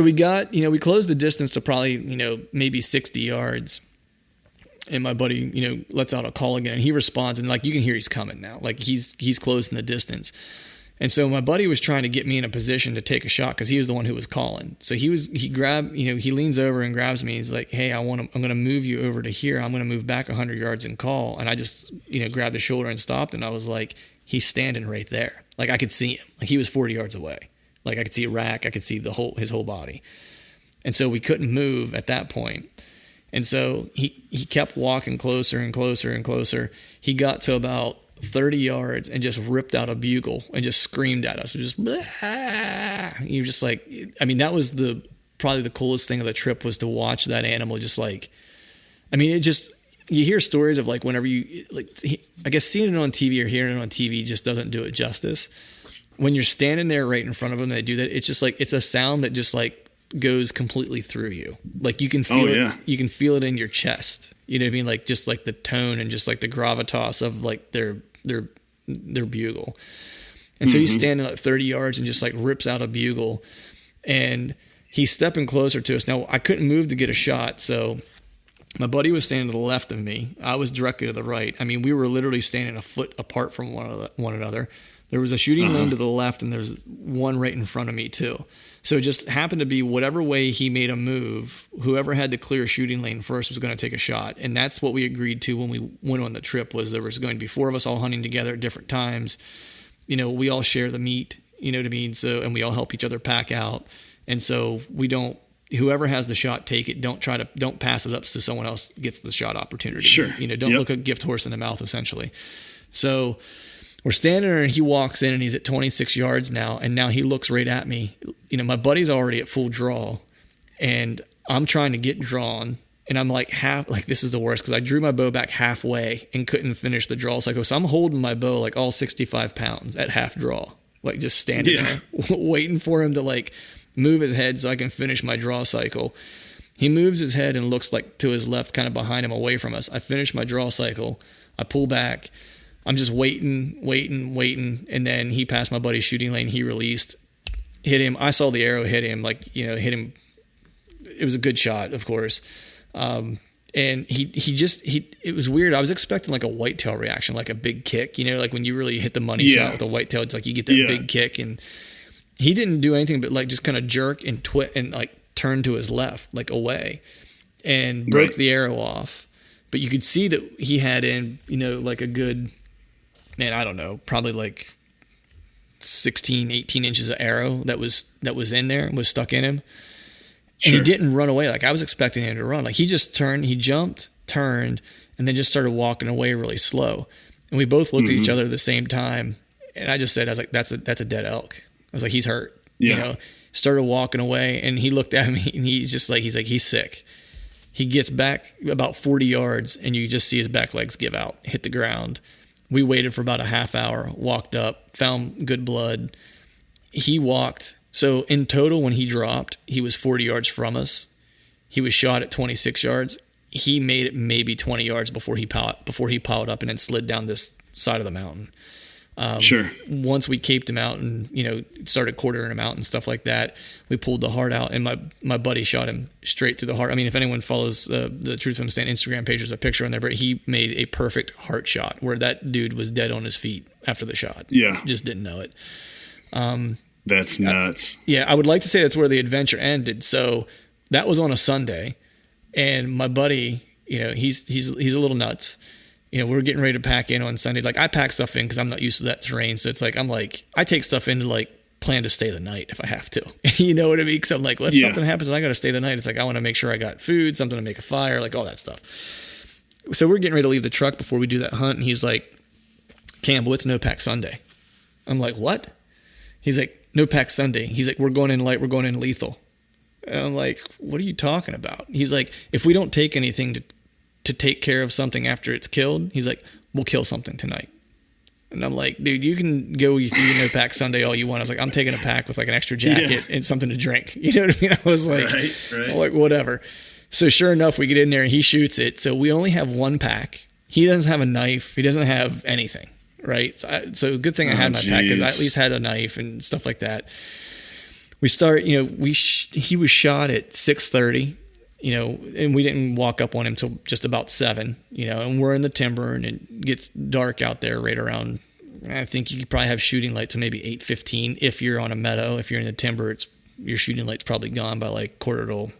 we got, we closed the distance to probably, maybe 60 yards. And my buddy, lets out a call again, and he responds, and like, you can hear he's coming now. Like, he's closing the distance. And so my buddy was trying to get me in a position to take a shot because he was the one who was calling. So he leans over and grabs me. He's like, hey, I'm going to move you over to here. I'm going to move back 100 yards and call. And I just, grabbed his shoulder and stopped. And I was like, he's standing right there. Like, I could see him. Like, he was 40 yards away. Like, I could see a rack. I could see his whole body. And so we couldn't move at that point. And so he kept walking closer and closer and closer. He got to about 30 yards and just ripped out a bugle and just screamed at us. Just, you're just like, that was probably the coolest thing of the trip, was to watch that animal just like, you hear stories of like, whenever I guess seeing it on TV or hearing it on TV just doesn't do it justice. When you're standing there right in front of them and they do that, it's just like, it's a sound that just like goes completely through you. Like, you can feel it. You can feel it in your chest. You know what I mean? Like, just like the tone and just like the gravitas of like their bugle. And so he's standing at 30 yards and just like rips out a bugle, and he's stepping closer to us. Now, I couldn't move to get a shot, so My buddy was standing to the left of me. I was directly to the right. I mean, we were literally standing a foot apart from one another. There was a shooting lane to the left, and there's one right in front of me too. So it just happened to be whatever way he made a move, whoever had the clear shooting lane first was going to take a shot. And that's what we agreed to when we went on the trip, was there was going to be 4 of us all hunting together at different times. You know, we all share the meat, you know what I mean? So, and we all help each other pack out. And so we don't, whoever has the shot, take it. Don't pass it up so someone else gets the shot opportunity. Sure. You know, don't look a gift horse in the mouth, essentially. So we're standing there, and he walks in, and he's at 26 yards now. And now he looks right at me. You know, my buddy's already at full draw, and I'm trying to get drawn. And I'm like this is the worst, because I drew my bow back halfway and couldn't finish the draw cycle. So I'm holding my bow like all 65 pounds at half draw, like just standing there waiting for him to like move his head so I can finish my draw cycle. He moves his head and looks like to his left, kind of behind him, away from us. I finish my draw cycle. I pull back. I'm just waiting. And then he passed my buddy's shooting lane. He released, hit him. I saw the arrow hit him, hit him. It was a good shot, of course. And it was weird. I was expecting like a whitetail reaction, like a big kick, like when you really hit the money shot with a whitetail, it's like you get that big kick, and he didn't do anything but like just kind of jerk and and like turn to his left, like away, and broke the arrow off. But you could see that he had in, like a good, man, I don't know, probably like 16, 18 inches of arrow that was in there, was stuck in him. And he didn't run away. Like I was expecting him to run. Like he just turned, he jumped, turned, and then just started walking away really slow. And we both looked at each other at the same time. And I just said, I was like, that's a dead elk. I was like, he's hurt. Started walking away, and he looked at me, and he's sick. He gets back about 40 yards, and you just see his back legs give out, hit the ground. We waited for about a half hour, walked up, found good blood. He walked. So in total, when he dropped, he was 40 yards from us. He was shot at 26 yards. He made it maybe 20 yards before he piled up and then slid down this side of the mountain. Once we caped him out and, started quartering him out and stuff like that, we pulled the heart out, and my buddy shot him straight through the heart. I mean, if anyone follows the Truth From Stand Instagram page, there's a picture on there, but he made a perfect heart shot where that dude was dead on his feet after the shot. Yeah. Just didn't know it. That's nuts. I would like to say that's where the adventure ended. So that was on a Sunday, and my buddy, he's a little nuts. We're getting ready to pack in on Sunday. Like I pack stuff in because I'm not used to that terrain. So it's like, I take stuff in to like plan to stay the night if I have to, you know what I mean? Cause I'm like, well, if something happens and I got to stay the night, it's like, I want to make sure I got food, something to make a fire, like all that stuff. So we're getting ready to leave the truck before we do that hunt. And he's like, Campbell, it's no pack Sunday. I'm like, what? He's like, no pack Sunday. He's like, we're going in light, we're going in lethal. And I'm like, what are you talking about? He's like, if we don't take anything to take care of something after it's killed, he's like, we'll kill something tonight. And I'm like, dude, you can go with your no pack Sunday all you want. I was like, I'm taking a pack with like an extra jacket and something to drink. You know what I mean? I was like, I'm like, whatever. So sure enough, we get in there and he shoots it. So we only have one pack. He doesn't have a knife. He doesn't have anything. Right. So good thing I had my pack, because I at least had a knife and stuff like that. We start, he was shot at 6:30, and we didn't walk up on him till just about 7, and we're in the timber, and it gets dark out there right around, I think you could probably have shooting light to maybe 8:15. If you're on a meadow, if you're in the timber, your shooting light's probably gone by like quarter to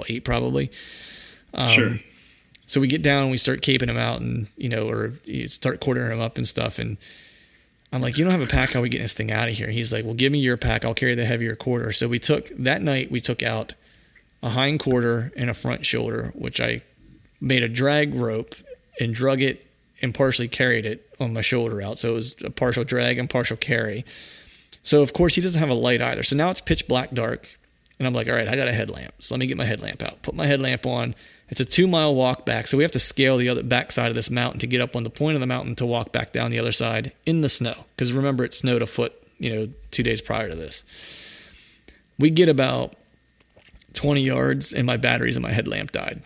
8 probably. So we get down and we start caping him out, and, or you start quartering him up and stuff. And I'm like, you don't have a pack. How are we getting this thing out of here? He's like, well, give me your pack. I'll carry the heavier quarter. So that night we took out a hind quarter and a front shoulder, which I made a drag rope and drug it and partially carried it on my shoulder out. So it was a partial drag and partial carry. So of course he doesn't have a light either. So now it's pitch black dark. And I'm like, all right, I got a headlamp. So let me get my headlamp out, put my headlamp on. It's a 2-mile walk back. So we have to scale the other back side of this mountain to get up on the point of the mountain to walk back down the other side in the snow. Because remember, it snowed a foot, 2 days prior to this. We get about 20 yards and my batteries in my headlamp died.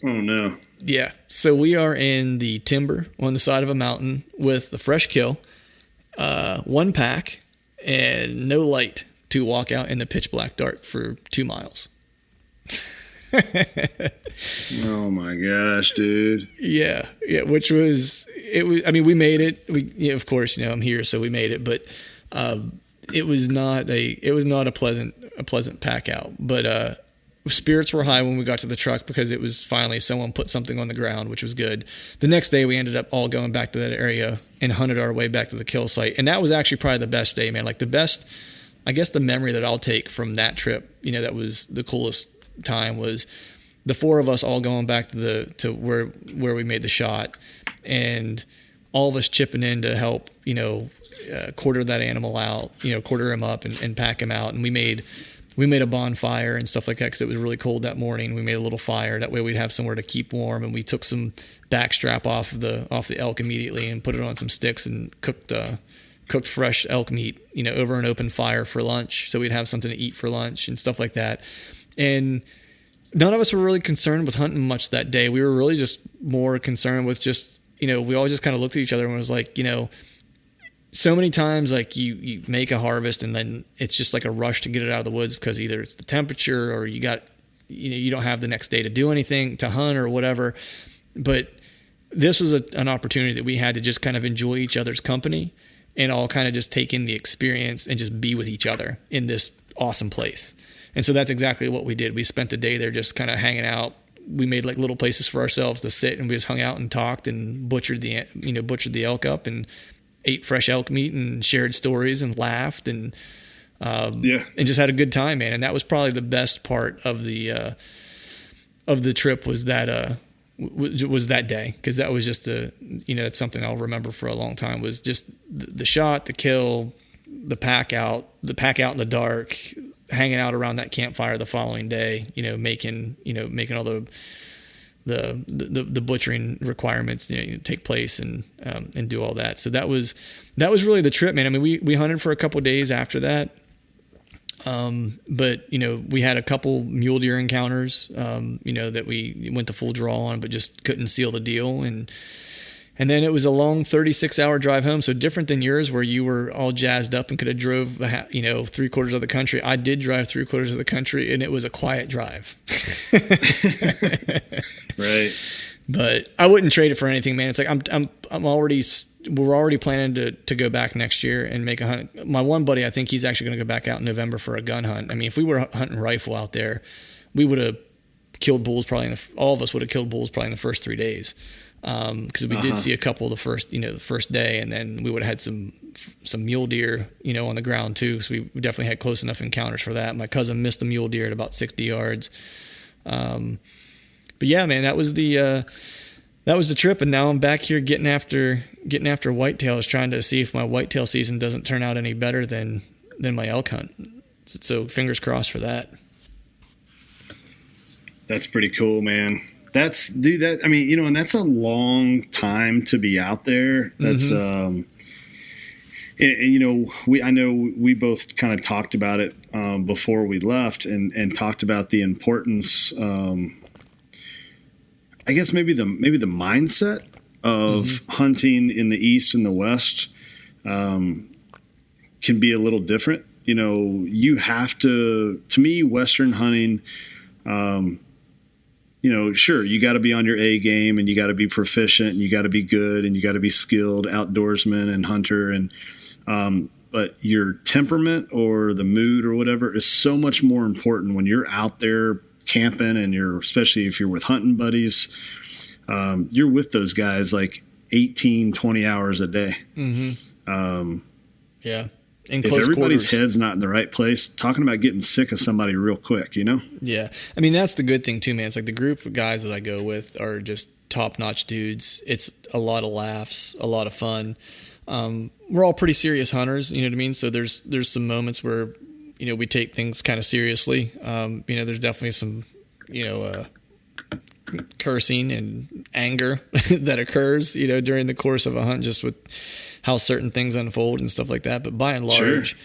Oh, no. Yeah. So we are in the timber on the side of a mountain with the fresh kill, one pack, and no light to walk out in the pitch black dark for 2 miles. Oh my gosh, dude. Yeah. Which was it was. I mean, we made it. Of course, I'm here, so we made it. But it was not a pleasant pack out. But spirits were high when we got to the truck because it was finally someone put something on the ground, which was good. The next day, we ended up all going back to that area and hunted our way back to the kill site, and that was actually probably the best day, man. Like the best. I guess the memory that I'll take from that trip, that was the coolest time, was the four of us all going back to where we made the shot, and all of us chipping in to help, quarter that animal out, quarter him up and pack him out. And we made a bonfire and stuff like that because it was really cold that morning. We made a little fire that way we'd have somewhere to keep warm, and we took some backstrap off the elk immediately and put it on some sticks and cooked fresh elk meat, over an open fire for lunch. So we'd have something to eat for lunch and stuff like that. And none of us were really concerned with hunting much that day. We were really just more concerned with just, we all just kind of looked at each other and was like, so many times like you make a harvest and then it's just like a rush to get it out of the woods because either it's the temperature or you don't have the next day to do anything, to hunt or whatever. But this was an opportunity that we had to just kind of enjoy each other's company and all kind of just take in the experience and just be with each other in this awesome place. And so that's exactly what we did. We spent the day there just kind of hanging out. We made like little places for ourselves to sit, and we just hung out and talked and butchered the elk up and ate fresh elk meat and shared stories and laughed and just had a good time, man. And that was probably the best part of the trip was that day, because that was just that's something I'll remember for a long time, was just the shot, the kill, the pack out in the dark, hanging out around that campfire the following day, making all the butchering requirements take place and do all that. So that was really the trip, man. I mean, we hunted for a couple of days after that. But we had a couple mule deer encounters, that we went the full draw on, but just couldn't seal the deal. And then it was a long 36-hour drive home. So different than yours, where you were all jazzed up and could have drove, 3/4 of the country. I did drive 3/4 of the country, and it was a quiet drive. Right. But I wouldn't trade it for anything, man. It's like we're already planning to go back next year and make a hunt. My one buddy, I think he's actually going to go back out in November for a gun hunt. I mean, if we were hunting rifle out there, we would have killed bulls all of us would have killed bulls probably in the first 3 days. Because we did see a couple the first day, and then we would have had some mule deer, on the ground too. So we definitely had close enough encounters for that. My cousin missed a mule deer at about 60 yards. But yeah, man, that was the trip. And now I'm back here getting after whitetails, trying to see if my whitetail season doesn't turn out any better than my elk hunt. So fingers crossed for that. That's pretty cool, man. And that's a long time to be out there. That's, I know we both kind of talked about it before we left and talked about the importance, I guess maybe the mindset of hunting in the East and the West can be a little different. You have to me, Western hunting, sure, you got to be on your A game, and you got to be proficient, and you got to be good, and you got to be skilled outdoorsman and hunter. And, but your temperament or the mood or whatever is so much more important when you're out there camping, and especially if you're with hunting buddies, you're with those guys like 18, 20 hours a day. Yeah. If everybody's head's not in the right place, talking about getting sick of somebody real quick, Yeah. I mean, that's the good thing too, man. It's like the group of guys that I go with are just top-notch dudes. It's a lot of laughs, a lot of fun. We're all pretty serious hunters, you know what I mean? So there's some moments where, we take things kind of seriously. There's definitely some, cursing and anger that occurs, during the course of a hunt, just with how certain things unfold and stuff like that. But by and large,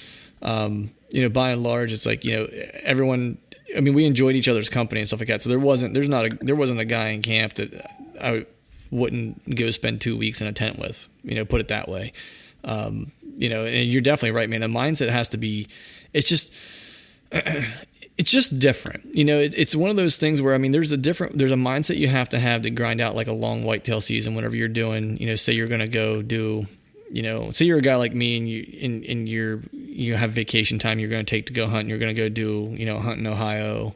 it's like, everyone, I mean, we enjoyed each other's company and stuff like that. So there wasn't a guy in camp that I wouldn't go spend 2 weeks in a tent with, put it that way. And you're definitely right, man. The mindset has to be, it's just, it's just different. It's one of those things where, I mean, there's a mindset you have to grind out like a long whitetail season whenever you're doing, say you're going to go do, say you're a guy like me and you have vacation time you're going to take to go hunt and you're going to go do, hunt in Ohio,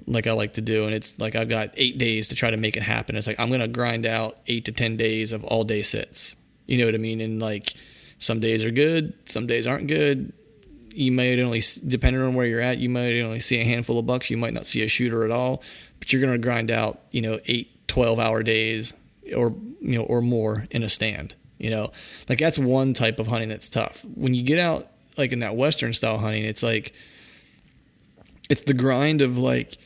like I like to do. And it's like, I've got 8 days to try to make it happen. It's like, I'm going to grind out 8 to 10 days of all day sits. You know what I mean? And like, some days are good, some days aren't good. You might only, depending on where you're at, you might only see a handful of bucks. You might not see a shooter at all, but you're going to grind out, 8, 12-hour days or more in a stand, like that's one type of hunting that's tough. When you get out like in that Western style hunting, it's like, it's the grind of like,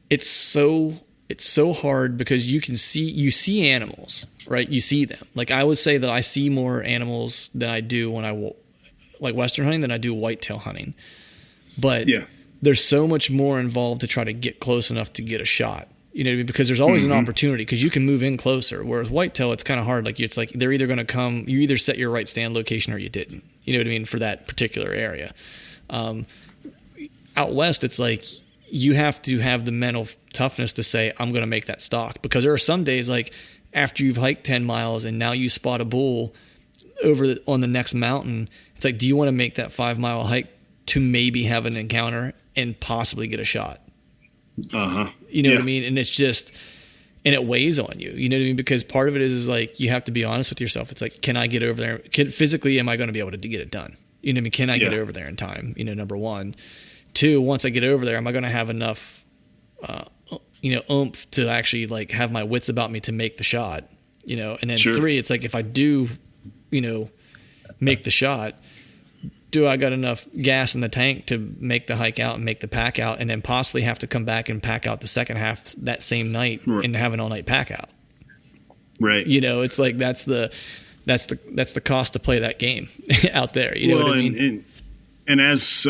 it's so hard because you see animals, right? You see them. Like I would say that I see more animals than I do when I like Western hunting than I do whitetail hunting. But there's so much more involved to try to get close enough to get a shot. You know what I mean? Because there's always an opportunity because you can move in closer. Whereas whitetail, it's kind of hard. Like it's like they're either going to come, you either set your right stand location or you didn't. You know what I mean? For that particular area. Out west, it's like you have to have the mental toughness to say, I'm going to make that stock. Because there are some days like after you've hiked 10 miles and now you spot a bull on the next mountain, it's like, do you want to make that 5-mile hike to maybe have an encounter and possibly get a shot? You know what I mean? And it's just, and it weighs on you, you know what I mean? Because part of it is like, you have to be honest with yourself. It's like, can I get over there? Physically, am I going to be able to get it done? You know what I mean? Can I get over there in time? Number one. Two, once I get over there, am I going to have enough, oomph to actually like have my wits about me to make the shot, and then three, it's like, if I do, make the shot, do I got enough gas in the tank to make the hike out and make the pack out and then possibly have to come back and pack out the second half that same night and have an all night pack out. Right. It's like, that's the cost to play that game out there. You know what I mean? And as,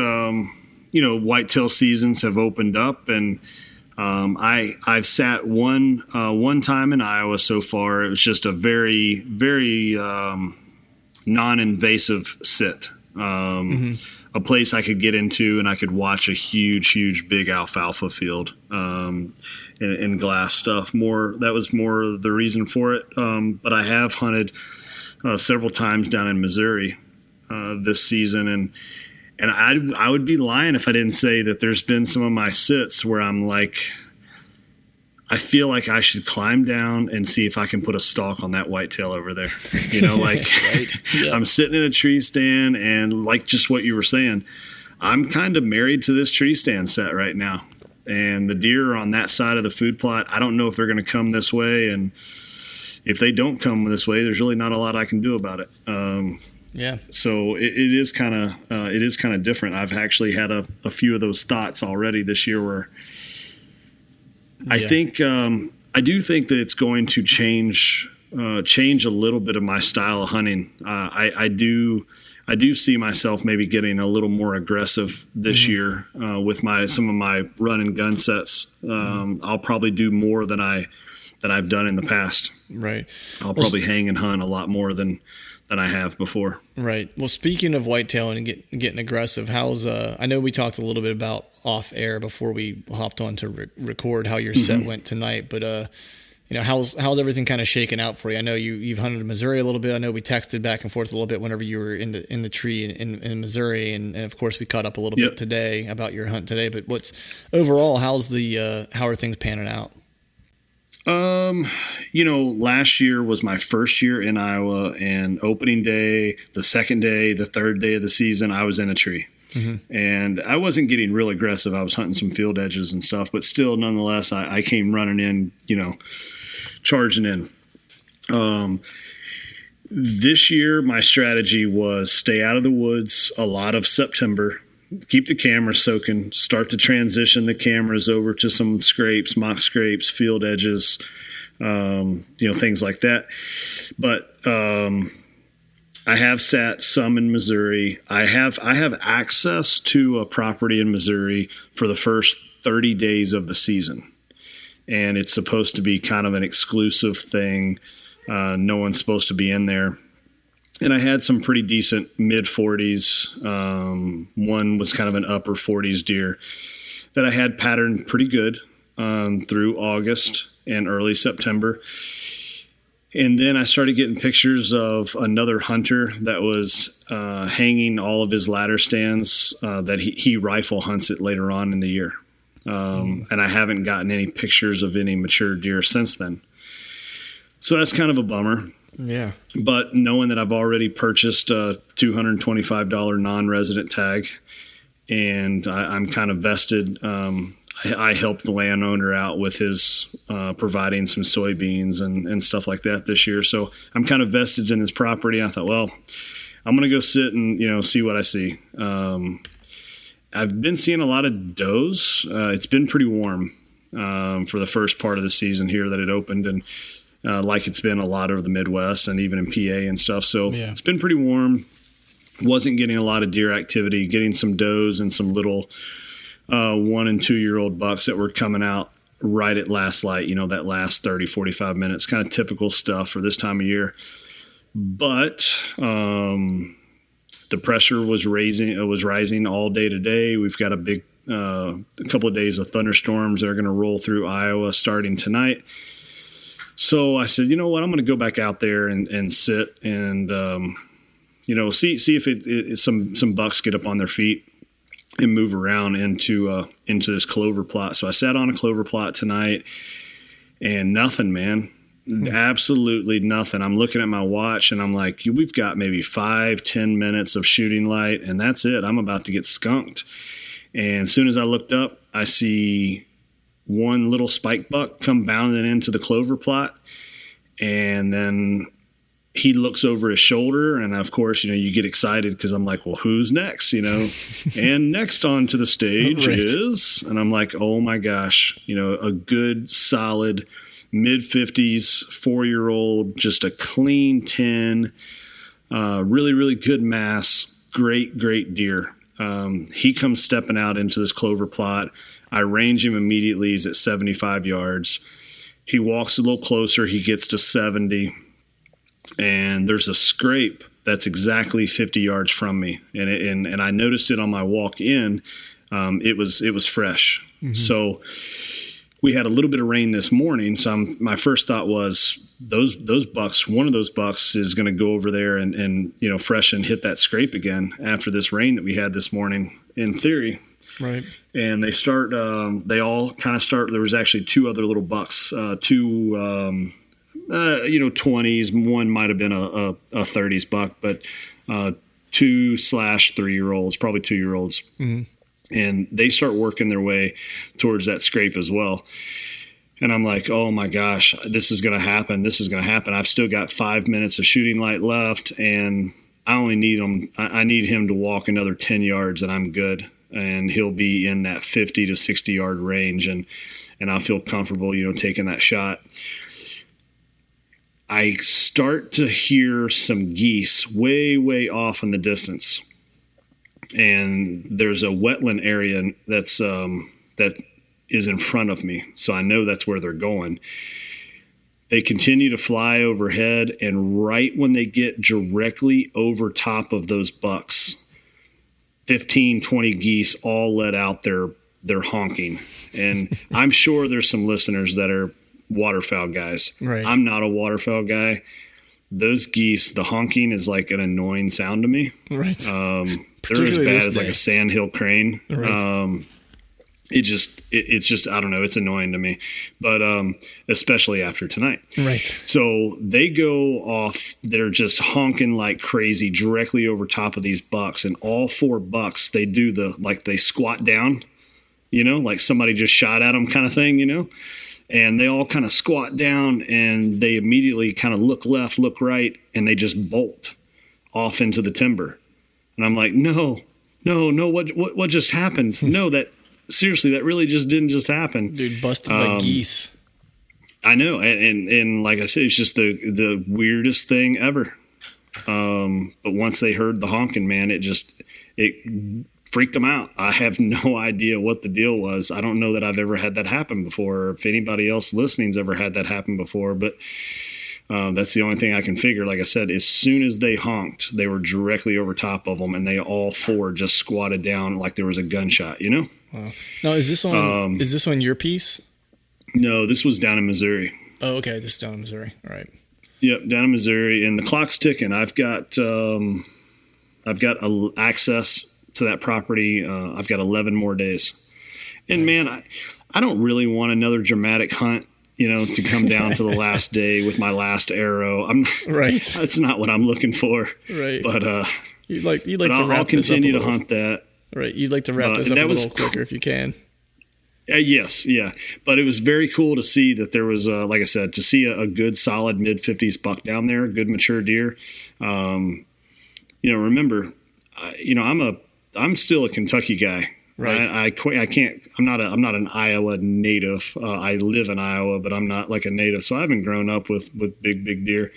whitetail seasons have opened up and, I've sat one time in Iowa so far. It was just a very, very, non-invasive sit. A place I could get into and I could watch a huge big alfalfa field and glass stuff. That was more the reason for it. But I have hunted several times down in Missouri this season, and I would be lying if I didn't say that there's been some of my sits where I'm like, I feel like I should climb down and see if I can put a stalk on that whitetail over there. I'm sitting in a tree stand and like just what you were saying, I'm kind of married to this tree stand set right now. And the deer are on that side of the food plot. I don't know if they're going to come this way. And if they don't come this way, there's really not a lot I can do about it. So it is kind of different. I've actually had a few of those thoughts already this year where I think I do think that it's going to change a little bit of my style of hunting. I do see myself maybe getting a little more aggressive this year with some of my run and gun sets. I'll probably do more than I've done in the past. Right. I'll probably hang and hunt a lot more than I have before. Right. Well, speaking of whitetail and getting aggressive, how's I know we talked a little bit about off air before we hopped on to record how your set went tonight, but how's everything kind of shaken out for you? I know you've hunted in Missouri a little bit. I know we texted back and forth a little bit whenever you were in the tree in Missouri, and of course we caught up a little bit today about your hunt today. But what's overall? How are things panning out? Last year was my first year in Iowa, and opening day, the second day, the third day of the season, I was in a tree. And I wasn't getting real aggressive. I was hunting some field edges and stuff, but still, nonetheless, I came running in, charging in. This year, my strategy was stay out of the woods a lot of September, keep the camera soaking, start to transition the cameras over to some scrapes, mock scrapes, field edges, things like that. But I have sat some in Missouri. I have access to a property in Missouri for the first 30 days of the season. And it's supposed to be kind of an exclusive thing. No one's supposed to be in there. And I had some pretty decent mid-40s. One was kind of an upper 40s deer. that I had patterned pretty good through August and early September. And then I started getting pictures of another hunter that was hanging all of his ladder stands that he rifle hunts it later on in the year. And I haven't gotten any pictures of any mature deer since then. So that's kind of a bummer. Yeah. But knowing that I've already purchased a $225 non-resident tag, and I'm kind of vested. I helped the landowner out with his providing some soybeans and stuff like that this year. So I'm kind of vested in this property. I thought, well, I'm going to go sit and, see what I see. I've been seeing a lot of does. It's been pretty warm for the first part of the season here that it opened, and like it's been a lot over the Midwest and even in PA and stuff. So It's been pretty warm. Wasn't getting a lot of deer activity, getting some does and some little 1 and 2 year old bucks that were coming out right at last light, that last 30, 45 minutes, kind of typical stuff for this time of year. But the pressure was rising all day today. We've got a couple of days of thunderstorms that are going to roll through Iowa starting tonight. So I said, you know what, I'm going to go back out there and sit and, see if some bucks get up on their feet and move around into this clover plot. So I sat on a clover plot tonight, and nothing, man. Absolutely nothing. I'm looking at my watch and I'm like, we've got maybe 5-10 minutes of shooting light, and that's it. I'm about to get skunked. And as soon as I looked up, I see one little spike buck come bounding into the clover plot, and then he looks over his shoulder, and of course, you get excited because I'm like, well, who's next? And next onto the stage is, and I'm like, oh my gosh, a good solid mid-50s 4-year-old, just a clean 10, really, really good mass, great deer. He comes stepping out into this clover plot. I range him immediately. He's at 75 yards. He walks a little closer. He gets to 70. And there's a scrape that's exactly 50 yards from me. And I noticed it on my walk in. It was fresh. Mm-hmm. So we had a little bit of rain this morning. So my first thought was those bucks, one of those bucks is going to go over there and fresh and hit that scrape again after this rain that we had this morning, in theory. Right. And they all kind of start. There was actually 2 other little bucks, 20s. One might have been a 30s buck, but 2/3-year-olds, probably 2-year-olds. Mm-hmm. And they start working their way towards that scrape as well. And I'm like, oh my gosh, this is going to happen. This is going to happen. I've still got 5 minutes of shooting light left, and I only need him. I need him to walk another 10 yards and I'm good. And he'll be in that 50 to 60 yard range. And I'll feel comfortable, taking that shot. I start to hear some geese way, way off in the distance. And there's a wetland area that is in front of me. So I know that's where they're going. They continue to fly overhead, and right when they get directly over top of those bucks, 15, 20 geese all let out their honking. And I'm sure there's some listeners that are waterfowl guys. Right. I'm not a waterfowl guy. Those geese, the honking is like an annoying sound to me. Right. They're as bad as like a sandhill crane. Right. It's just, I don't know, it's annoying to me, but especially after tonight. Right. So they go off, they're just honking like crazy directly over top of these bucks, and all 4 bucks, they do they squat down, like somebody just shot at them kind of thing, and they all kind of squat down, and they immediately kind of look left, look right, and they just bolt off into the timber. And I'm like, no, what just happened? No, seriously, that really just didn't just happen. Dude, busted by geese. I know. And like I said, it's just the weirdest thing ever. But once they heard the honking, man, it freaked them out. I have no idea what the deal was. I don't know that I've ever had that happen before, or if anybody else listening's ever had that happen before, but that's the only thing I can figure. Like I said, as soon as they honked, they were directly over top of them, and they all 4 just squatted down like there was a gunshot, Wow. Now, is this on your piece? No, this was down in Missouri. Oh, okay. This is down in Missouri. All right. Yep, down in Missouri, and the clock's ticking. I've got access to that property. I've got 11 more days. And man, I don't really want another dramatic hunt, to come down to the last day with my last arrow. Right. That's not what I'm looking for. Right. But you'd like to I'll wrap continue this up to hunt that. Right. You'd like to wrap this up a little quicker if you can. Yes, yeah. But it was very cool to see that there was, like I said, to see a good solid mid-50s buck down there, good mature deer. Remember, I'm still a Kentucky guy. Right. I can't. I'm not an Iowa native. I live in Iowa, but I'm not like a native. So I haven't grown up with big deer.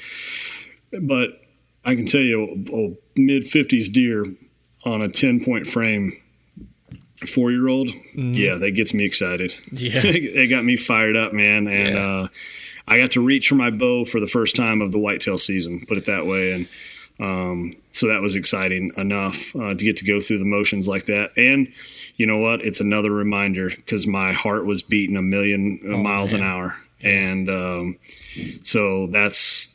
But I can tell you, a mid-50s deer on a 10-point frame, 4-year-old, yeah, that gets me excited. Yeah, it got me fired up, man. And I got to reach for my bow for the first time of the whitetail season. Put it that way, and so that was exciting enough to get to go through the motions like that. And you know what? It's another reminder because my heart was beating a million miles an hour. And so that's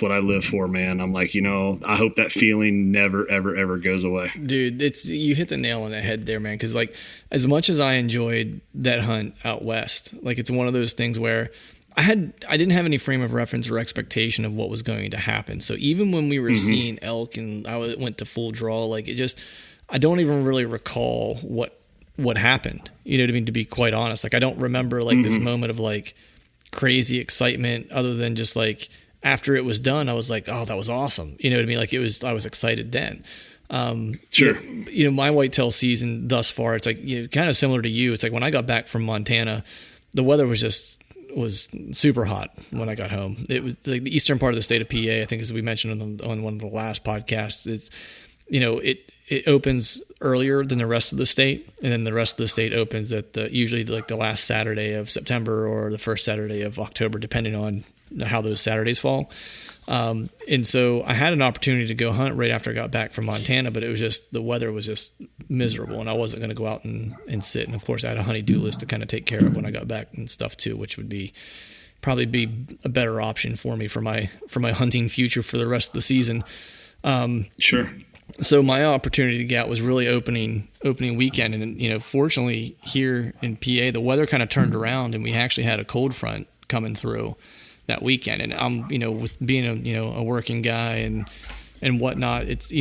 what I live for, man. I'm like, I hope that feeling never, ever, ever goes away. Dude, you hit the nail on the head there, man. Because like, as much as I enjoyed that hunt out west, like it's one of those things where I didn't have any frame of reference or expectation of what was going to happen. So even when we were seeing elk and I went to full draw, like I don't even really recall what happened. You know what I mean? To be quite honest, like I don't remember like this moment of like crazy excitement other than just like after it was done, I was like, oh, that was awesome. You know what I mean? Like I was excited then. Sure. My whitetail season thus far, it's like, kind of similar to you. It's like when I got back from Montana, the weather was super hot when I got home. It was like the eastern part of the state of PA, I think, as we mentioned on one of the last podcasts, is, it opens earlier than the rest of the state, and then the rest of the state opens at usually like the last Saturday of September or the first Saturday of October, depending on how those Saturdays fall. And so I had an opportunity to go hunt right after I got back from Montana, but it was just, the weather was just miserable and I wasn't going to go out and sit. And of course I had a honey-do list to kind of take care of when I got back and stuff too, which would probably be a better option for me for my hunting future for the rest of the season. Sure. So my opportunity to get out was really opening weekend. And, fortunately here in PA, the weather kind of turned around and we actually had a cold front coming through that weekend. And I'm, with being a working guy and whatnot, it's,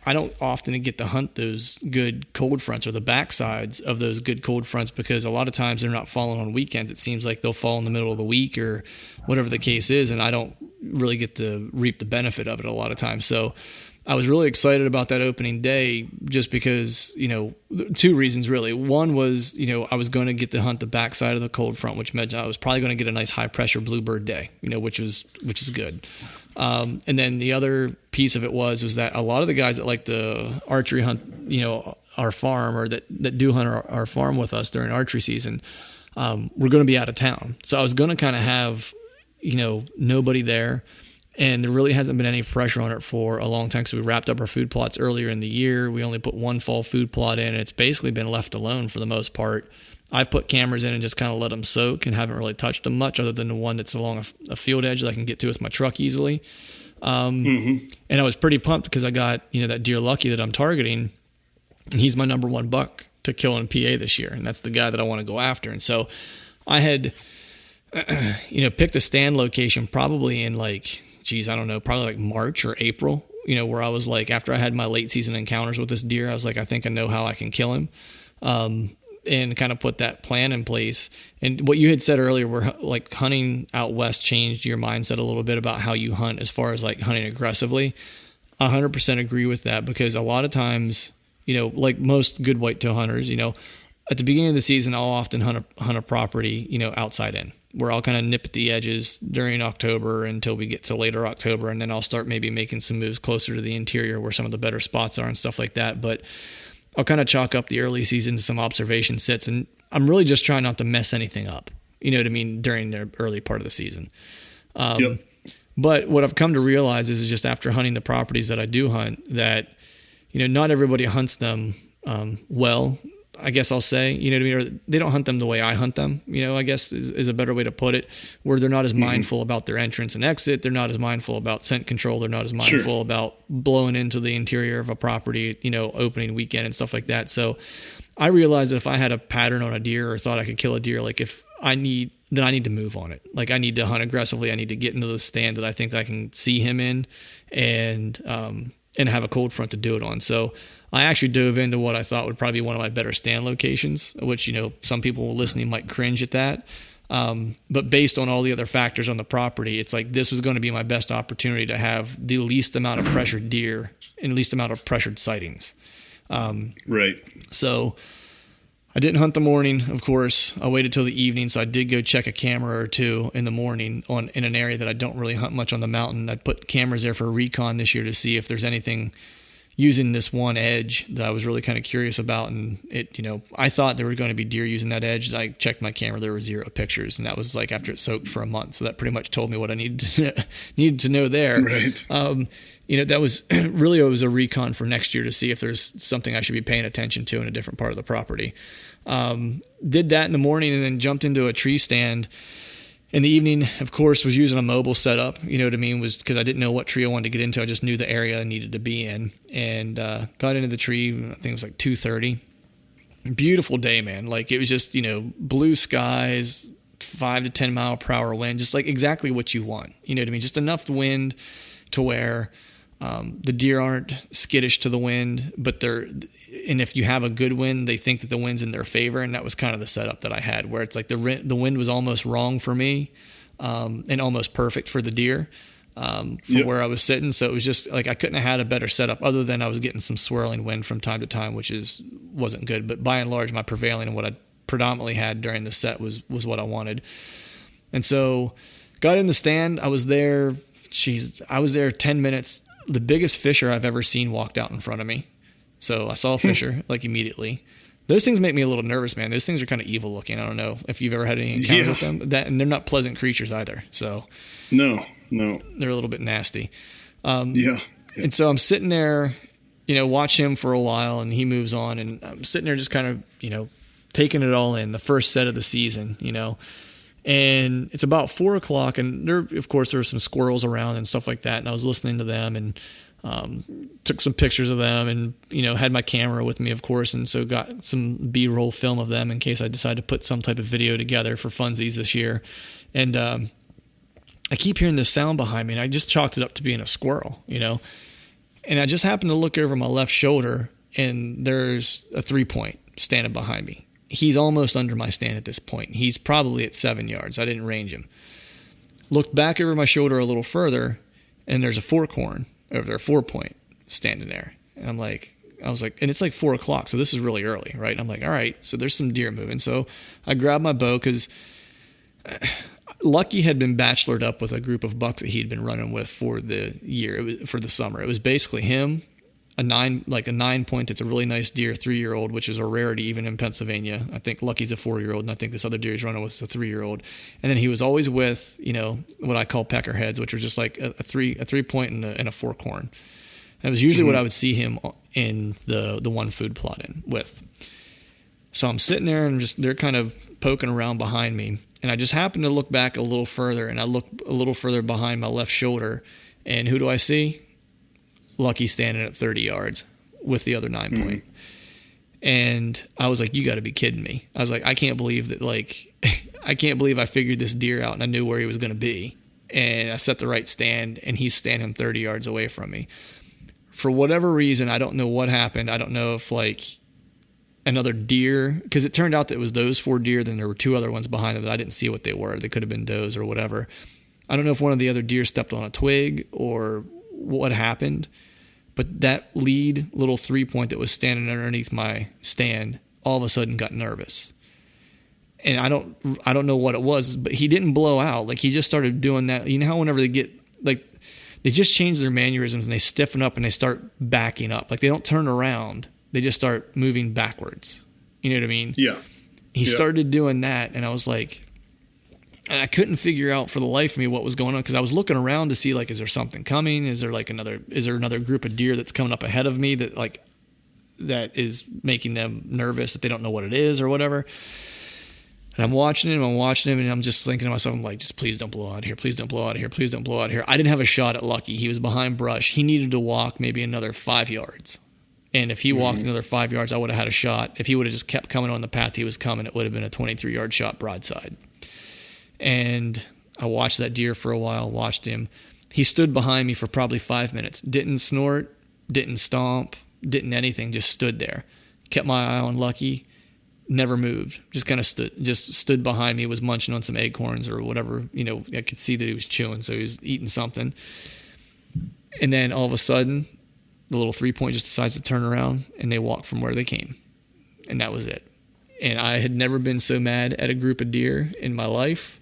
I don't often get to hunt those good cold fronts or the backsides of those good cold fronts because a lot of times they're not falling on weekends. It seems like they'll fall in the middle of the week or whatever the case is. And I don't really get to reap the benefit of it a lot of times. So I was really excited about that opening day just because, two reasons really. One was, I was going to get to hunt the backside of the cold front, which meant I was probably going to get a nice high pressure bluebird day, which is good. And then the other piece of it was that a lot of the guys that like the archery hunt, our farm or that do hunt our farm with us during archery season, were going to be out of town. So I was going to kind of have, nobody there. And there really hasn't been any pressure on it for a long time because we wrapped up our food plots earlier in the year. We only put one fall food plot in, and it's basically been left alone for the most part. I've put cameras in and just kind of let them soak and haven't really touched them much other than the one that's along a field edge that I can get to with my truck easily. And I was pretty pumped because I got, that deer Lucky that I'm targeting, and he's my number one buck to kill in PA this year. And that's the guy that I want to go after. And so I had, picked a stand location probably in I don't know, probably like March or April, where I was like, after I had my late season encounters with this deer, I was like, I think I know how I can kill him. And kind of put that plan in place. And what you had said earlier, where like hunting out west changed your mindset a little bit about how you hunt as far as like hunting aggressively. 100% agree with that because a lot of times, like most good whitetail hunters, at the beginning of the season, I'll often hunt a property, outside in, where I'll kind of nip at the edges during October until we get to later October. And then I'll start maybe making some moves closer to the interior where some of the better spots are and stuff like that. But I'll kind of chalk up the early season to some observation sits. And I'm really just trying not to mess anything up, you know what I mean, during the early part of the season. Yep. But what I've come to realize is just after hunting the properties that I do hunt that, not everybody hunts them well. I guess I'll say, you know what I mean? Or they don't hunt them the way I hunt them, I guess is a better way to put it, where they're not as mindful about their entrance and exit. They're not as mindful about scent control. They're not as mindful about blowing into the interior of a property, opening weekend and stuff like that. So I realized that if I had a pattern on a deer or thought I could kill a deer, like I need to move on it. Like I need to hunt aggressively. I need to get into the stand that I think I can see him in and have a cold front to do it on. So I actually dove into what I thought would probably be one of my better stand locations, which, some people listening might cringe at that. But based on all the other factors on the property, it's like this was going to be my best opportunity to have the least amount of pressured deer and least amount of pressured sightings. Right. So I didn't hunt the morning, of course. I waited till the evening, so I did go check a camera or two in the morning in an area that I don't really hunt much on the mountain. I put cameras there for recon this year to see if there's anything using this one edge that I was really kind of curious about. And I thought there were going to be deer using that edge. I checked my camera, there were 0 pictures, and that was like after it soaked for a month. So that pretty much told me what I needed to know there. Right. That was really, it was a recon for next year to see if there's something I should be paying attention to in a different part of the property. Did that in the morning and then jumped into a tree stand. In the evening, of course, was using a mobile setup, was because I didn't know what tree I wanted to get into. I just knew the area I needed to be in, and got into the tree. I think it was like 2:30. Beautiful day, man. Like it was just, blue skies, 5 to 10 mile per hour wind, just like exactly what you want. Just enough wind to where the deer aren't skittish to the wind, but and if you have a good wind, they think that the wind's in their favor. And that was kind of the setup that I had, where it's like the wind was almost wrong for me, and almost perfect for the deer, where I was sitting. So it was just like, I couldn't have had a better setup other than I was getting some swirling wind from time to time, which wasn't good. But by and large, my prevailing and what I predominantly had during the set was what I wanted. And so got in the stand. I was there 10 minutes. The biggest fisher I've ever seen walked out in front of me. So I saw a fisher like immediately. Those things make me a little nervous, man. Those things are kind of evil looking. I don't know if you've ever had any encounters with them. And they're not pleasant creatures either. So no, they're a little bit nasty. Yeah. And so I'm sitting there, watch him for a while, and he moves on, and I'm sitting there just kind of, taking it all in, the first set of the season, and it's about 4:00, and of course there were some squirrels around and stuff like that. And I was listening to them and took some pictures of them, and had my camera with me, of course, and so got some B-roll film of them in case I decide to put some type of video together for funsies this year. And I keep hearing this sound behind me, and I just chalked it up to being a squirrel, and I just happened to look over my left shoulder, and there's a 3-point standing behind me. He's almost under my stand at this point. He's probably at 7 yards. I didn't range him. Looked back over my shoulder a little further, and there's a forkhorn over there, 4-point standing there. And I was like, and it's like 4:00, so this is really early, right? And I'm like, all right, so there's some deer moving. So I grabbed my bow because Lucky had been bachelored up with a group of bucks that he'd been running with for the year, for the summer. It was basically him, a 9-point. It's a really nice deer, 3-year-old, which is a rarity even in Pennsylvania. I think Lucky's a 4-year-old, and I think this other deer he's running with is a 3-year-old. And then he was always with, what I call peckerheads, which are just like a 3-point and a forkhorn. That was usually what I would see him in the one food plot in with. So I'm sitting there, and they're kind of poking around behind me, and I just happen to look back a little further, and I look a little further behind my left shoulder, and who do I see? Lucky standing at 30 yards with the other 9-point. And I was like, you got to be kidding me. I was like, I can't believe that, I can't believe I figured this deer out and I knew where he was going to be. And I set the right stand, and he's standing 30 yards away from me. For whatever reason, I don't know what happened. I don't know if another deer, because it turned out that it was those 4 deer, then there were 2 other ones behind them that I didn't see what they were. They could have been does or whatever. I don't know if one of the other deer stepped on a twig or what happened, but that lead little 3-point that was standing underneath my stand all of a sudden got nervous. And I don't know what it was, but he didn't blow out. He just started doing that. You know how whenever they get, they just change their mannerisms and they stiffen up and they start backing up. They don't turn around. They just start moving backwards. You know what I mean? Yeah. He started doing that, and I was like, and I couldn't figure out for the life of me what was going on, because I was looking around to see, is there something coming? Is there another group of deer that's coming up ahead of me that that is making them nervous, that they don't know what it is or whatever. And I'm watching him, and I'm just thinking to myself, I'm like, just please don't blow out here. Please don't blow out here. Please don't blow out here. I didn't have a shot at Lucky. He was behind brush. He needed to walk maybe another 5 yards. And if he walked another 5 yards, I would have had a shot. If he would have just kept coming on the path he was coming, it would have been a 23-yard shot broadside. And I watched that deer for a while, watched him. He stood behind me for probably 5 minutes. Didn't snort, didn't stomp, didn't anything, just stood there. Kept my eye on Lucky. Never moved. Just kind of stood behind me, was munching on some acorns or whatever. I could see that he was chewing, so he was eating something. And then all of a sudden, the little 3-point just decides to turn around, and they walk from where they came. And that was it. And I had never been so mad at a group of deer in my life.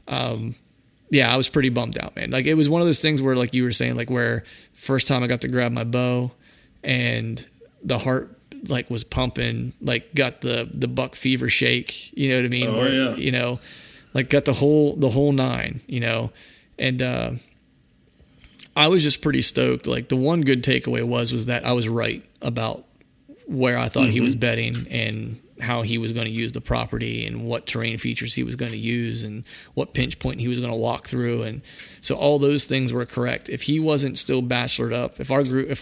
I was pretty bummed out, man. Like, it was one of those things where, like you were saying, like, where first time I got to grab my bow and the heart like was pumping, like got the buck fever shake, you know what I mean? Yeah. Like got the whole nine, and I was just pretty stoked. Like, the one good takeaway was that I was right about where I thought he was bedding and how he was going to use the property and what terrain features he was going to use and what pinch point he was going to walk through. And so all those things were correct. If he wasn't still bachelored up, if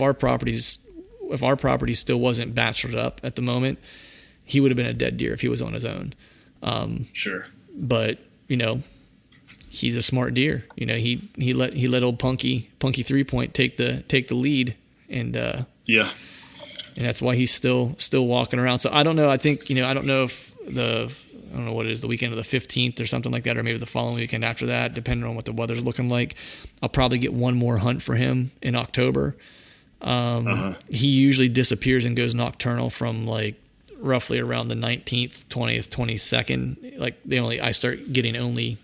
our property still wasn't bachelored up at the moment, he would have been a dead deer if he was on his own. Sure. But, he's a smart deer. He let old Punky 3-point take the lead, and and that's why he's still walking around. So I don't know. I think, I don't know if I don't know what it is, the weekend of the 15th or something like that, or maybe the following weekend after that, depending on what the weather's looking like. I'll probably get one more hunt for him in October. He usually disappears and goes nocturnal from like roughly around the 19th, 20th, 22nd. Like I start getting only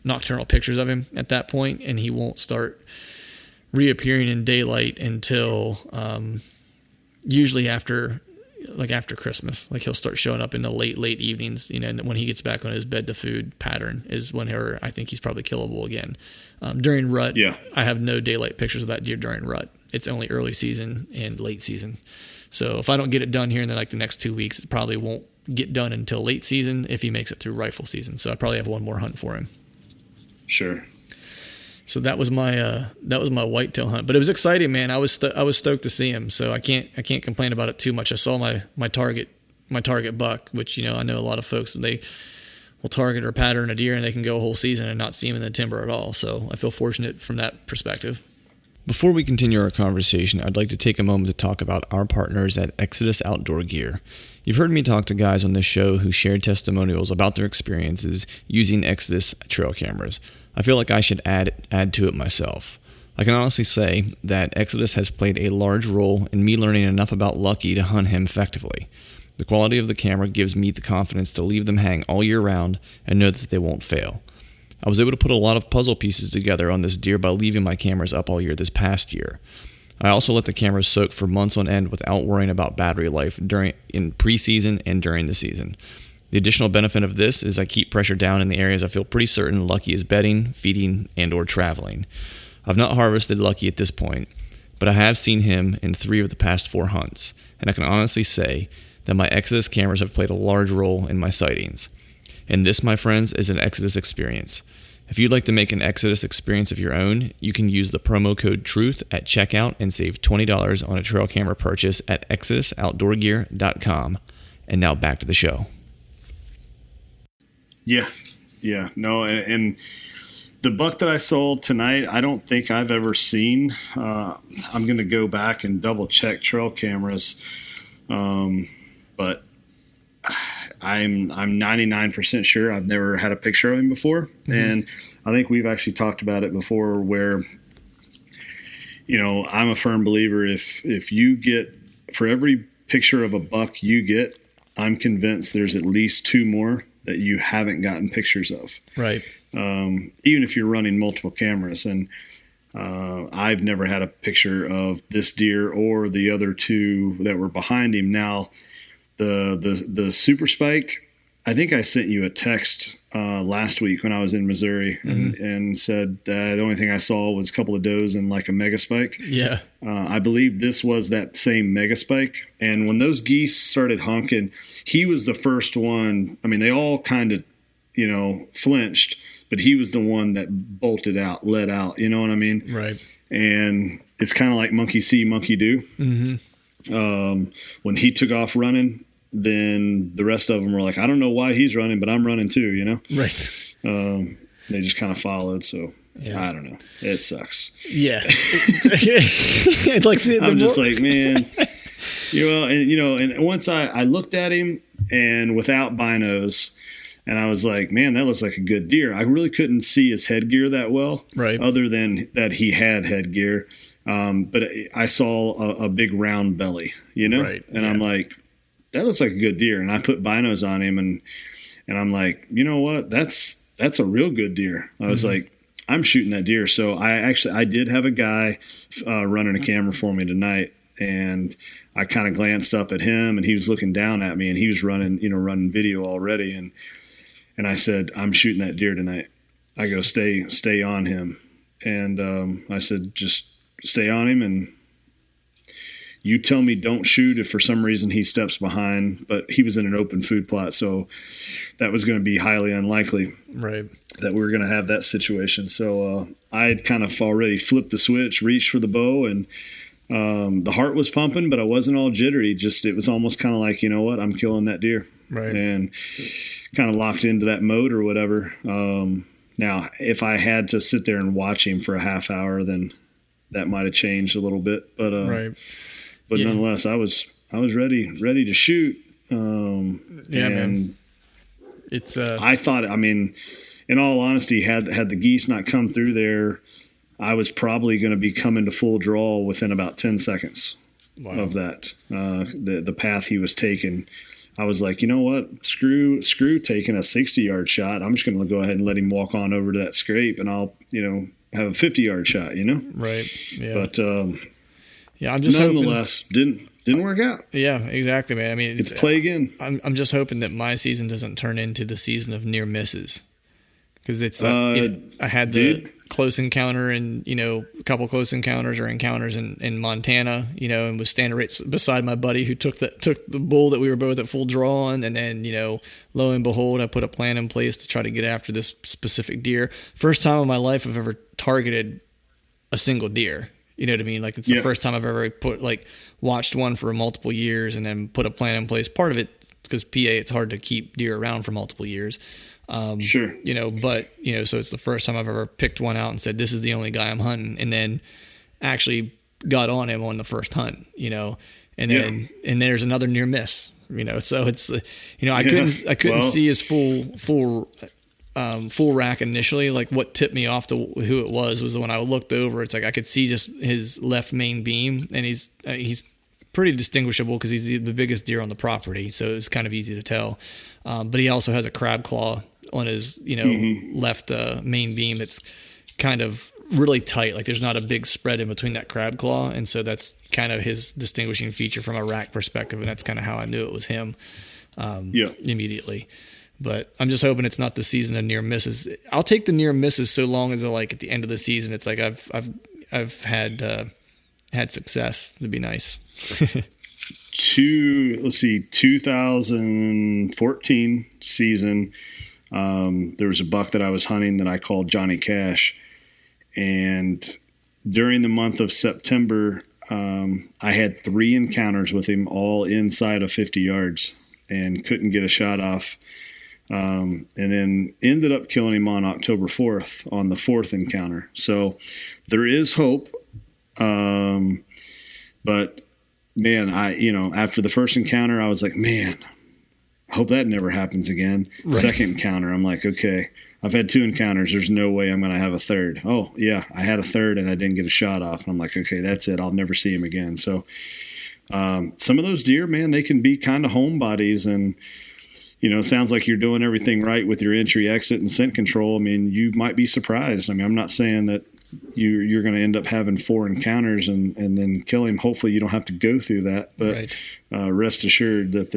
nocturnal pictures of him at that point, and he won't start reappearing in daylight until usually after Christmas. Like, he'll start showing up in the late evenings, and when he gets back on his bed to food pattern is when I think he's probably killable again. During rut, I have no daylight pictures of that deer during rut. It's only early season and late season. So if I don't get it done here in the next 2 weeks, it probably won't get done until late season if he makes it through rifle season. So I probably have one more hunt for him. Sure. So that was my whitetail hunt, but it was exciting, man. I was stoked to see him. So I can't complain about it too much. I saw my target buck, which, I know a lot of folks, they will target or pattern a deer and they can go a whole season and not see him in the timber at all. So I feel fortunate from that perspective. Before we continue our conversation, I'd like to take a moment to talk about our partners at Exodus Outdoor Gear. You've heard me talk to guys on this show who shared testimonials about their experiences using Exodus trail cameras. I feel like I should add to it myself. I can honestly say that Exodus has played a large role in me learning enough about Lucky to hunt him effectively. The quality of the camera gives me the confidence to leave them hang all year round and know that they won't fail. I was able to put a lot of puzzle pieces together on this deer by leaving my cameras up all year this past year. I also let the cameras soak for months on end without worrying about battery life in preseason and during the season. The additional benefit of this is I keep pressure down in the areas I feel pretty certain Lucky is bedding, feeding, and or traveling. I've not harvested Lucky at this point, but I have seen him in 3 of the past 4 hunts, and I can honestly say that my Exodus cameras have played a large role in my sightings. And this, my friends, is an Exodus experience. If you'd like to make an Exodus experience of your own, you can use the promo code TRUTH at checkout and save $20 on a trail camera purchase at ExodusOutdoorGear.com. And now back to the show. Yeah. No, and the buck that I sold tonight, I don't think I've ever seen. I'm going to go back and double check trail cameras, but I'm 99% sure I've never had a picture of him before. Mm-hmm. And I think we've actually talked about it before where, I'm a firm believer if you get, for every picture of a buck you get, I'm convinced there's at least 2 more that you haven't gotten pictures of. Right. Even if you're running multiple cameras. And I've never had a picture of this deer or the other 2 that were behind him. Now, the super spike, I think I sent you a text last week when I was in Missouri and said the only thing I saw was a couple of does and like a mega spike. Yeah. I believe this was that same mega spike. And when those geese started honking, he was the first one. I mean, they all kind of, flinched, but he was the one that bolted out, let out. You know what I mean? Right. And it's kind of like monkey see, monkey do. When he took off running, then the rest of them were like, I don't know why he's running, but I'm running too, Right. They just kind of followed. So yeah. I don't know. It sucks. Yeah. I'm just like, man, and once I looked at him and without binos, and I was like, man, that looks like a good deer. I really couldn't see his headgear that well, right? Other than that he had headgear. But I saw a big round belly, Right. And I'm like, that looks like a good deer. And I put binos on him and I'm like, you know what? That's a real good deer. I was like, I'm shooting that deer. So I did have a guy running a camera for me tonight, and I kind of glanced up at him and he was looking down at me and he was running video already. And I said, I'm shooting that deer tonight. I go, stay on him. And I said, just stay on him, and you tell me don't shoot if for some reason he steps behind. But he was in an open food plot, so that was going to be highly unlikely, right, that we were going to have that situation. So I had kind of already flipped the switch, reached for the bow, and the heart was pumping, but I wasn't all jittery. It was almost kind of like, you know what, I'm killing that deer. Right. And kind of locked into that mode or whatever. Now, if I had to sit there and watch him for a half hour, then that might have changed a little bit. But right. But yeah. Nonetheless, I was ready to shoot. Man. It's I thought, in all honesty, had the geese not come through there, I was probably going to be coming to full draw within about 10 seconds of that. The path he was taking. I was like, you know what? Screw taking a 60-yard shot. I'm just going to go ahead and let him walk on over to that scrape, and I'll, have a 50-yard shot, Right. Yeah. But yeah, I'm just nonetheless didn't work out. Yeah, exactly, man. It's play again. I'm just hoping that my season doesn't turn into the season of near misses, because it's I had the close encounter and a couple close encounters or encounters in Montana, and was standing right beside my buddy who took the bull that we were both at full draw on, and then lo and behold, I put a plan in place to try to get after this specific deer. First time in my life I've ever targeted a single deer. You know what I mean? Like, it's the first time I've ever watched one for multiple years and then put a plan in place. Part of it is because PA, it's hard to keep deer around for multiple years. Sure. So it's the first time I've ever picked one out and said, this is the only guy I'm hunting, and then actually got on him on the first hunt, and then, and there's another near miss, so it's, I couldn't see his full rack initially. Like, what tipped me off to who it was when I looked over, it's like, I could see just his left main beam, and he's pretty distinguishable because he's the biggest deer on the property. So it's kind of easy to tell. But he also has a crab claw on his, left main beam that's kind of really tight. Like, there's not a big spread in between that crab claw. And so that's kind of his distinguishing feature from a rack perspective. And that's kind of how I knew it was him immediately. But I'm just hoping it's not the season of near misses. I'll take the near misses so long as like at the end of the season, it's like I've had success. It'd be nice. 2014 season, there was a buck that I was hunting that I called Johnny Cash, and during the month of September, I had 3 encounters with him, all inside of 50 yards, and couldn't get a shot off. And then ended up killing him on October 4th on the 4th encounter. So there is hope. But man, after the first encounter, I was like, man, I hope that never happens again. Right. Second encounter, I'm like, okay, I've had 2 encounters. There's no way I'm going to have a third. Oh yeah, I had a third and I didn't get a shot off. And I'm like, okay, that's it. I'll never see him again. So, some of those deer, man, they can be kind of homebodies, and, it sounds like you're doing everything right with your entry, exit, and scent control. I mean, you might be surprised. I mean, I'm not saying that you're going to end up having 4 encounters and then kill him. Hopefully you don't have to go through that, but right. Rest assured that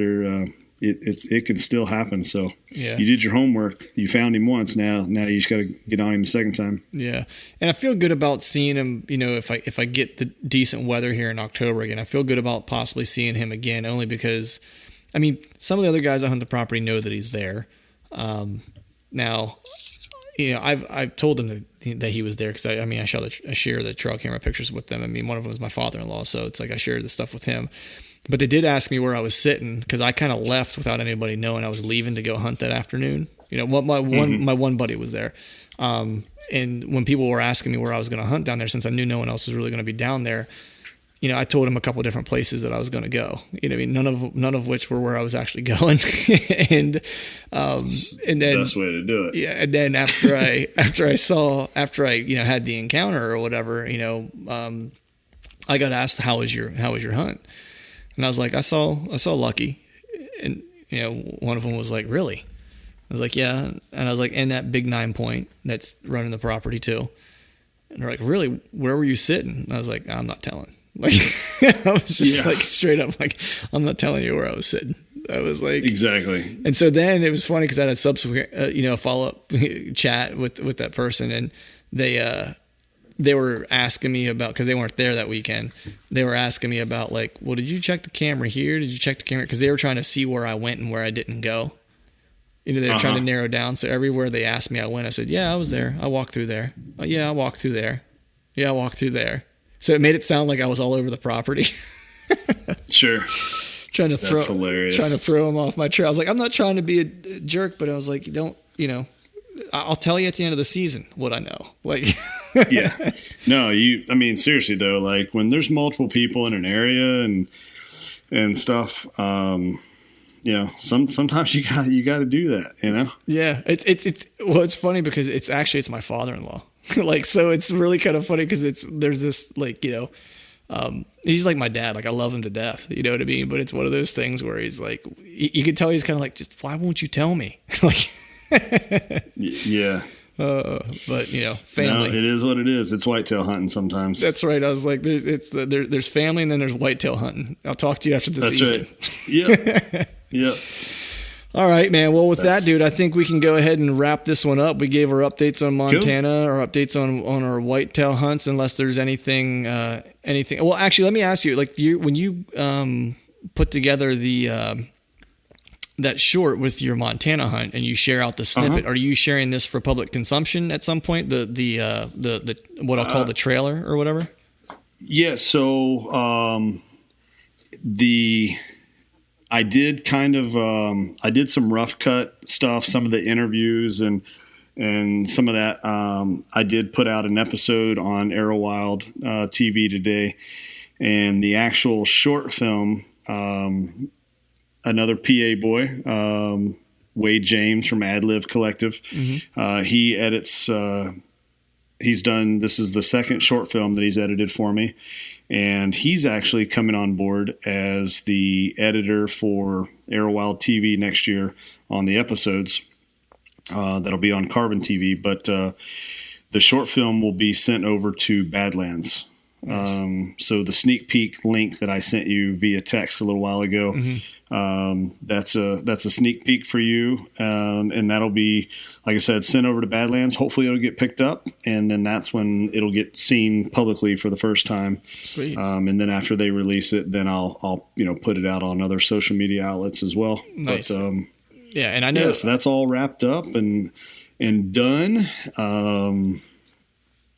it can still happen. So yeah, you did your homework. You found him once. Now you just got to get on him a second time. Yeah, and I feel good about seeing him. You know, if I get the decent weather here in October again, I feel good about possibly seeing him again. Only because, I mean, some of the other guys that hunt the property know that he's there. Now, you know, I've told them that he was there because I share the trail camera pictures with them. I mean, one of them was my father-in-law, so it's like I shared the stuff with him. But they did ask me where I was sitting because I kind of left without anybody knowing I was leaving to go hunt that afternoon. You know, my one buddy was there, and when people were asking me where I was going to hunt down there, since I knew no one else was really going to be down there, you know, I told him a couple of different places that I was going to go. You know, I mean, none of which were where I was actually going, and then best way to do it. Yeah, and then after I you know had the encounter or whatever, you know, I got asked how was your hunt. And I was like, I saw Lucky, and you know, one of them was like, really? I was like, yeah, and I was like, and that big 9 point that's running the property too. And they're like, really? Where were you sitting? And I was like, I'm not telling. Like, I was just like straight up like, I'm not telling you where I was sitting. I was like, exactly. And so then it was funny because I had a subsequent, you know, follow up chat with that person, and they were asking me about, because they weren't there that weekend, they were asking me about like, well, did you check the camera here? Did you check the camera? Because they were trying to see where I went and where I didn't go. You know, they were trying to narrow down. So everywhere they asked me, I went. I said, yeah, I was there. I walked through there. Oh, yeah, I walked through there. Yeah, I walked through there. So it made it sound like I was all over the property. Sure. Trying to hilarious. throw them off my trail. I was like, I'm not trying to be a jerk, but I was like, don't, you know, I'll tell you at the end of the season what I know. Like, yeah, no, I mean, seriously though, like when there's multiple people in an area and stuff, you know, sometimes you got to do that, you know? Yeah. It's funny because it's my father-in-law. Like, so it's really kind of funny because there's this like, you know, he's like my dad. Like I love him to death. You know what I mean? But it's one of those things where he's like, you can tell he's kind of like, just why won't you tell me? Like, yeah. But you know, family. No, it is what it is. It's whitetail hunting sometimes. That's right. I was like, there's family and then there's whitetail hunting. I'll talk to you after the season. That's right. Yep. Yep. All right, man. Well, with that, dude, I think we can go ahead and wrap this one up. We gave our updates on Montana, our updates on our whitetail hunts, unless there's anything. Well, actually, let me ask you, like, when you put together that short with your Montana hunt and you share out the snippet, are you sharing this for public consumption at some point? The what I'll call the trailer or whatever. Yeah. So I did kind of I did some rough cut stuff, some of the interviews and some of that. I did put out an episode on Arrow Wild TV today, and the actual short film. Another PA boy, Wade James from Ad Liv Collective. Mm-hmm. He edits. This is the second short film that he's edited for me. And he's actually coming on board as the editor for Arrow Wild TV next year on the episodes. That'll be on Carbon TV. But the short film will be sent over to Badlands. Nice. So the sneak peek link that I sent you via text a little while ago, that's a sneak peek for you. And that'll be, like I said, sent over to Badlands. Hopefully it'll get picked up, and then that's when it'll get seen publicly for the first time. Sweet. And then after they release it, then I'll put it out on other social media outlets as well. Nice. But, yeah. And I know, so that's all wrapped up and done.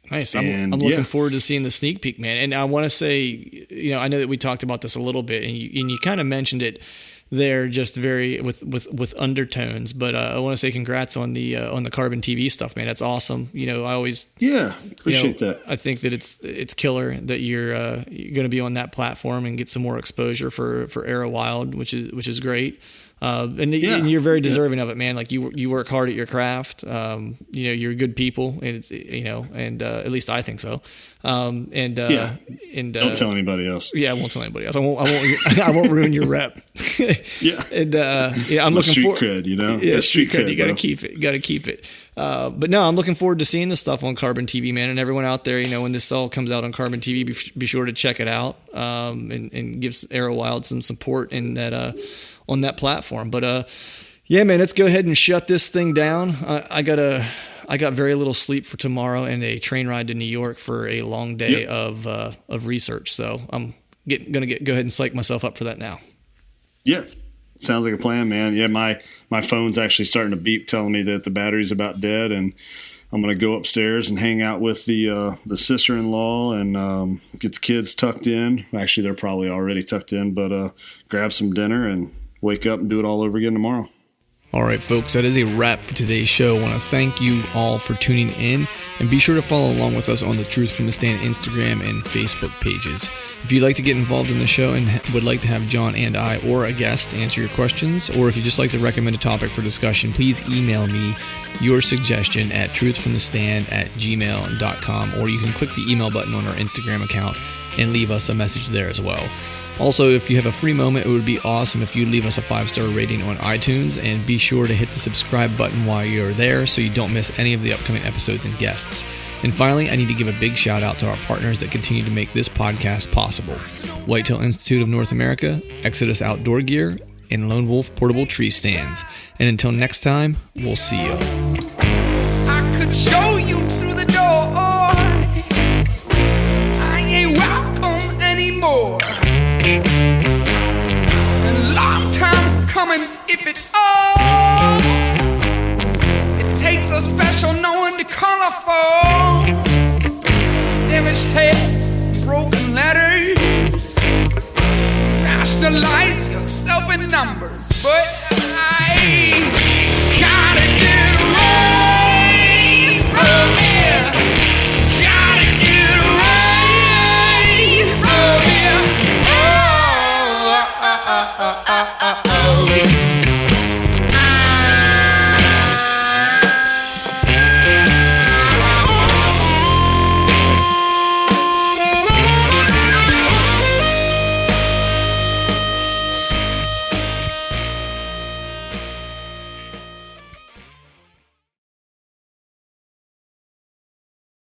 Nice. I'm looking forward to seeing the sneak peek, man. And I want to say, I know that we talked about this a little bit, and you kind of mentioned it there, just very with undertones. But I want to say congrats on the Carbon TV stuff, man. That's awesome. I always appreciate that. I think that it's killer that you're going to be on that platform and get some more exposure for Arrow Wild, which is great. And you're very deserving of it, man. Like you work hard at your craft. You're good people, and it's and at least I think so. And don't tell anybody else. Yeah, I won't tell anybody else. I won't ruin your rep. Yeah. And I'm looking street forward. cred, Yeah, street cred. You got to bro. keep it. But no, I'm looking forward to seeing this stuff on Carbon TV, man. And everyone out there, when this all comes out on Carbon TV, be sure to check it out. And give Arrow Wild some support in that. on that platform. But yeah, man, let's go ahead and shut this thing down. I got very little sleep for tomorrow and a train ride to New York for a long day of research. So I'm gonna go ahead and psych myself up for that now. Yeah, sounds like a plan, man. Yeah, my phone's actually starting to beep, telling me that the battery's about dead, and I'm gonna go upstairs and hang out with the sister-in-law and get the kids tucked in. Actually, they're probably already tucked in, but grab some dinner and wake up and do it all over again tomorrow. All right, folks, that is a wrap for today's show. I want to thank you all for tuning in, and be sure to follow along with us on the Truth from the Stand Instagram and Facebook pages. If you'd like to get involved in the show and would like to have John and I or a guest answer your questions, or if you'd just like to recommend a topic for discussion, please email me your suggestion at truthfromthestand@gmail.com, or you can click the email button on our Instagram account and leave us a message there as well. Also, if you have a free moment, it would be awesome if you'd leave us a 5-star rating on iTunes, and be sure to hit the subscribe button while you're there so you don't miss any of the upcoming episodes and guests. And finally, I need to give a big shout out to our partners that continue to make this podcast possible: Whitetail Institute of North America, Exodus Outdoor Gear, and Lone Wolf Portable Tree Stands. And until next time, we'll see you. I could show you through the door. I ain't welcome anymore. And long time coming, if it all. It takes a special knowing to color for. Damaged heads, broken letters. Rationalize yourself in numbers, but I